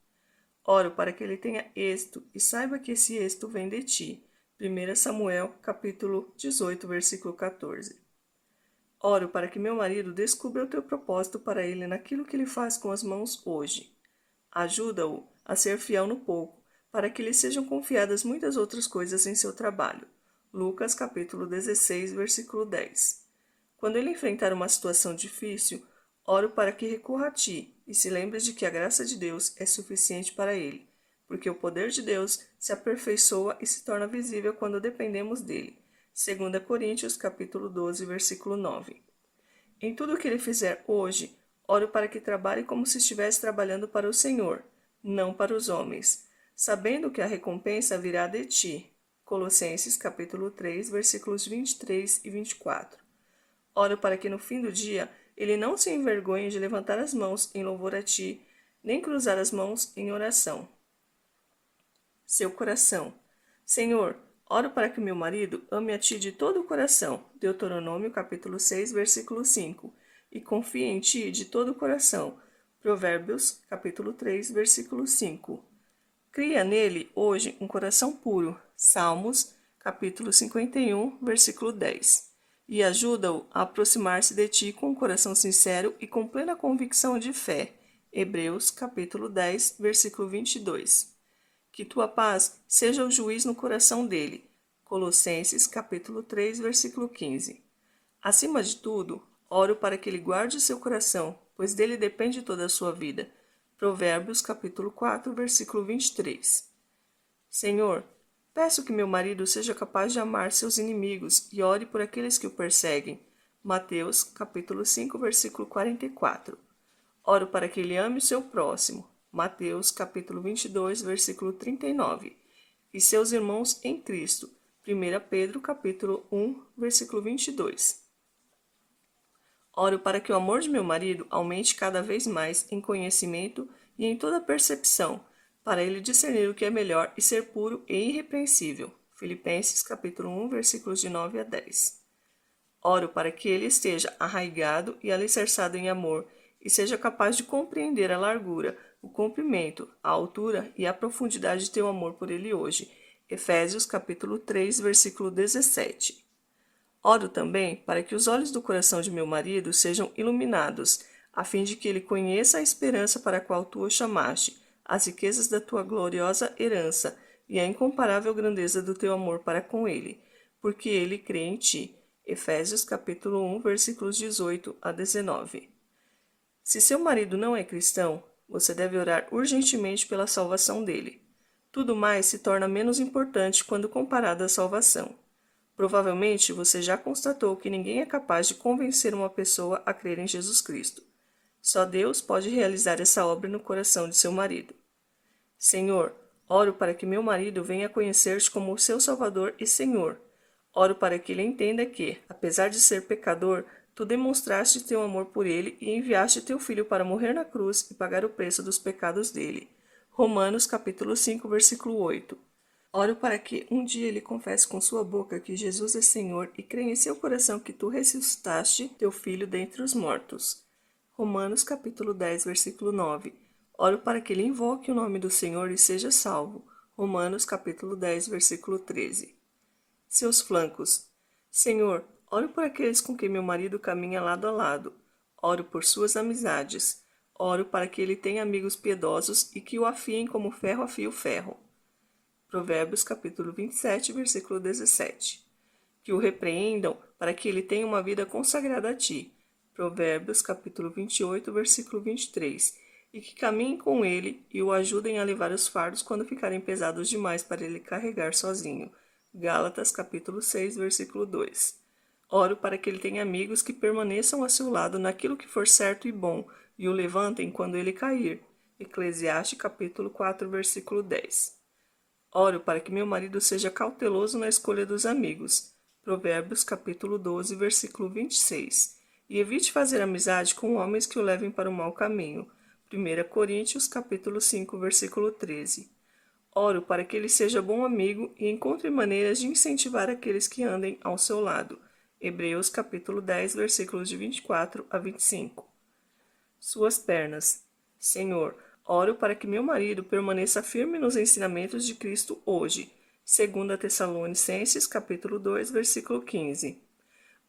Oro para que ele tenha êxito e saiba que esse êxito vem de ti. 1 Samuel, capítulo 18, versículo 14. Oro para que meu marido descubra o teu propósito para ele naquilo que ele faz com as mãos hoje. Ajuda-o a ser fiel no pouco, para que lhe sejam confiadas muitas outras coisas em seu trabalho. Lucas capítulo 16, versículo 10. Quando ele enfrentar uma situação difícil, oro para que recorra a ti e se lembre de que a graça de Deus é suficiente para ele, porque o poder de Deus se aperfeiçoa e se torna visível quando dependemos dele. 2 Coríntios capítulo 12, versículo 9. Em tudo o que ele fizer hoje, oro para que trabalhe como se estivesse trabalhando para o Senhor, não para os homens, sabendo que a recompensa virá de ti. Colossenses capítulo 3, versículos 23 e 24. Oro para que no fim do dia ele não se envergonhe de levantar as mãos em louvor a ti, nem cruzar as mãos em oração. Seu coração. Senhor, oro para que meu marido ame a ti de todo o coração. Deuteronômio capítulo 6, versículo 5. E confie em ti de todo o coração. Provérbios capítulo 3, versículo 5. Cria nele hoje um coração puro. Salmos capítulo 51, versículo 10. E ajuda-o a aproximar-se de ti com um coração sincero e com plena convicção de fé. Hebreus capítulo 10, versículo 22. Que tua paz seja o juiz no coração dele. Colossenses capítulo 3, versículo 15. Acima de tudo, oro para que ele guarde seu coração, pois dele depende toda a sua vida. Provérbios capítulo 4, versículo 23. Senhor, peço que meu marido seja capaz de amar seus inimigos e ore por aqueles que o perseguem. Mateus capítulo 5, versículo 44. Oro para que ele ame o seu próximo. Mateus capítulo 22, versículo 39. E seus irmãos em Cristo. 1 Pedro capítulo 1, versículo 22. Oro para que o amor de meu marido aumente cada vez mais em conhecimento e em toda percepção, para ele discernir o que é melhor e ser puro e irrepreensível. Filipenses capítulo 1, versículos de 9 a 10. Oro para que ele esteja arraigado e alicerçado em amor e seja capaz de compreender a largura, o comprimento, a altura e a profundidade de teu amor por ele hoje. Efésios capítulo 3, versículo 17. Oro também para que os olhos do coração de meu marido sejam iluminados, a fim de que ele conheça a esperança para a qual tu o chamaste, as riquezas da tua gloriosa herança e a incomparável grandeza do teu amor para com ele, porque ele crê em ti. Efésios capítulo 1, versículos 18 a 19. Se seu marido não é cristão, você deve orar urgentemente pela salvação dele. Tudo mais se torna menos importante quando comparado à salvação. Provavelmente você já constatou que ninguém é capaz de convencer uma pessoa a crer em Jesus Cristo. Só Deus pode realizar essa obra no coração de seu marido. Senhor, oro para que meu marido venha conhecer-te como o seu Salvador e Senhor. Oro para que ele entenda que, apesar de ser pecador, tu demonstraste teu amor por ele e enviaste teu filho para morrer na cruz e pagar o preço dos pecados dele. Romanos capítulo 5, versículo 8. Oro para que um dia ele confesse com sua boca que Jesus é Senhor e creia em seu coração que tu ressuscitaste teu filho dentre os mortos. Romanos capítulo 10, versículo 9. Oro para que ele invoque o nome do Senhor e seja salvo. Romanos capítulo 10, versículo 13. Seus flancos. Senhor, oro por aqueles com quem meu marido caminha lado a lado. Oro por suas amizades. Oro para que ele tenha amigos piedosos e que o afiem como ferro afia o ferro. Provérbios capítulo 27, versículo 17. Que o repreendam para que ele tenha uma vida consagrada a ti. Provérbios capítulo 28, versículo 23. E que caminhem com ele e o ajudem a levar os fardos quando ficarem pesados demais para ele carregar sozinho. Gálatas capítulo 6, versículo 2. Oro para que ele tenha amigos que permaneçam a seu lado naquilo que for certo e bom e o levantem quando ele cair. Eclesiastes capítulo 4, versículo 10. Oro para que meu marido seja cauteloso na escolha dos amigos. Provérbios capítulo 12, versículo 26. E evite fazer amizade com homens que o levem para o mau caminho. 1 Coríntios capítulo 5, versículo 13. Oro para que ele seja bom amigo e encontre maneiras de incentivar aqueles que andem ao seu lado. Hebreus capítulo 10, versículos de 24 a 25. Suas pernas. Senhor, Oro para que meu marido permaneça firme nos ensinamentos de Cristo hoje. 2 Tessalonicenses, capítulo 2, versículo 15.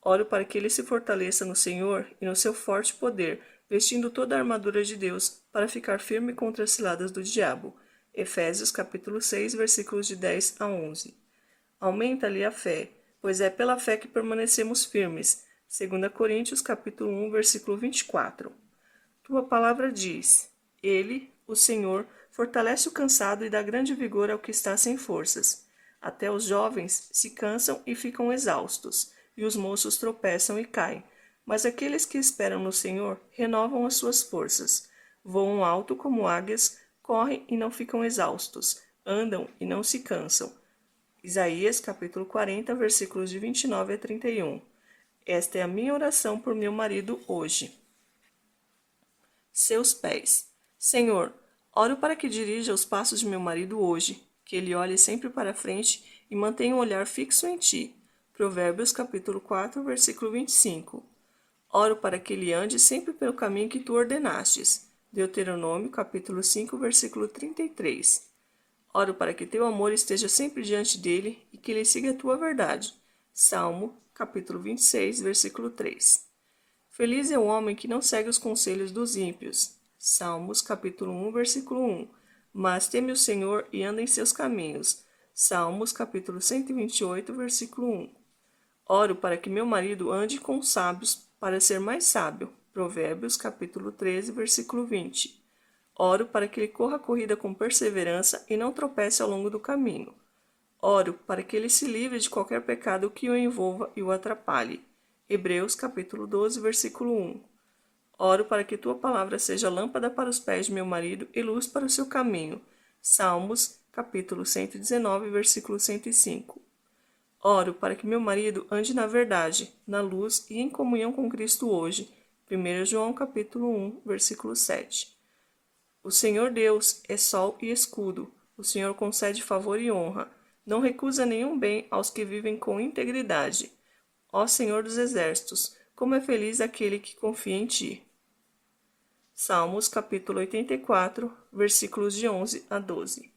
Oro para que ele se fortaleça no Senhor e no seu forte poder, vestindo toda a armadura de Deus para ficar firme contra as ciladas do diabo. Efésios capítulo 6, versículos de 10 a 11. Aumenta-lhe a fé, pois é pela fé que permanecemos firmes. 2 Coríntios capítulo 1, versículo 24. Tua palavra diz: Ele, o Senhor, fortalece o cansado e dá grande vigor ao que está sem forças. Até os jovens se cansam e ficam exaustos, e os moços tropeçam e caem. Mas aqueles que esperam no Senhor renovam as suas forças. Voam alto como águias, correm e não ficam exaustos, andam e não se cansam. Isaías capítulo 40, versículos de 29 a 31. Esta é a minha oração por meu marido hoje. Seus pés. Senhor, oro para que dirija os passos de meu marido hoje, que ele olhe sempre para frente e mantenha um olhar fixo em ti. Provérbios capítulo 4, versículo 25. Oro para que ele ande sempre pelo caminho que tu ordenastes. Deuteronômio capítulo 5, versículo 33. Oro para que teu amor esteja sempre diante dele e que ele siga a tua verdade. Salmo capítulo 26, versículo 3. Feliz é o homem que não segue os conselhos dos ímpios. Salmos capítulo 1, versículo 1. Mas teme o Senhor e anda em seus caminhos. Salmos capítulo 128, versículo 1. Oro para que meu marido ande com os sábios para ser mais sábio. Provérbios capítulo 13, versículo 20. Oro para que ele corra a corrida com perseverança e não tropece ao longo do caminho. Oro para que ele se livre de qualquer pecado que o envolva e o atrapalhe. Hebreus capítulo 12, versículo 1. Oro para que tua palavra seja lâmpada para os pés de meu marido e luz para o seu caminho. Salmos capítulo 119, versículo 105. Oro para que meu marido ande na verdade, na luz e em comunhão com Cristo hoje. 1 João capítulo 1, versículo 7. O Senhor Deus é sol e escudo. O Senhor concede favor e honra. Não recusa nenhum bem aos que vivem com integridade. Ó Senhor dos exércitos, como é feliz aquele que confia em ti. Salmos capítulo 84, versículos de 11 a 12.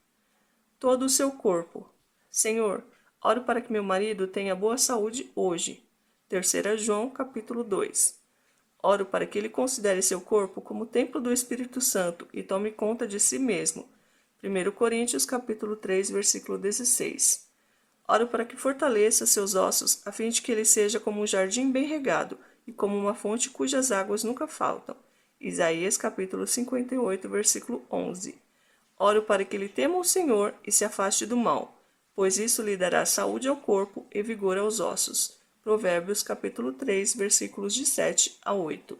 Todo o seu corpo. Senhor, oro para que meu marido tenha boa saúde hoje. 3 João capítulo 2. Oro para que ele considere seu corpo como templo do Espírito Santo e tome conta de si mesmo. 1 Coríntios capítulo 3, versículo 16. Oro para que fortaleça seus ossos, a fim de que ele seja como um jardim bem regado e como uma fonte cujas águas nunca faltam. Isaías capítulo 58, versículo 11. Oro para que ele tema o Senhor e se afaste do mal, pois isso lhe dará saúde ao corpo e vigor aos ossos. Provérbios capítulo 3, versículos de 7 a 8.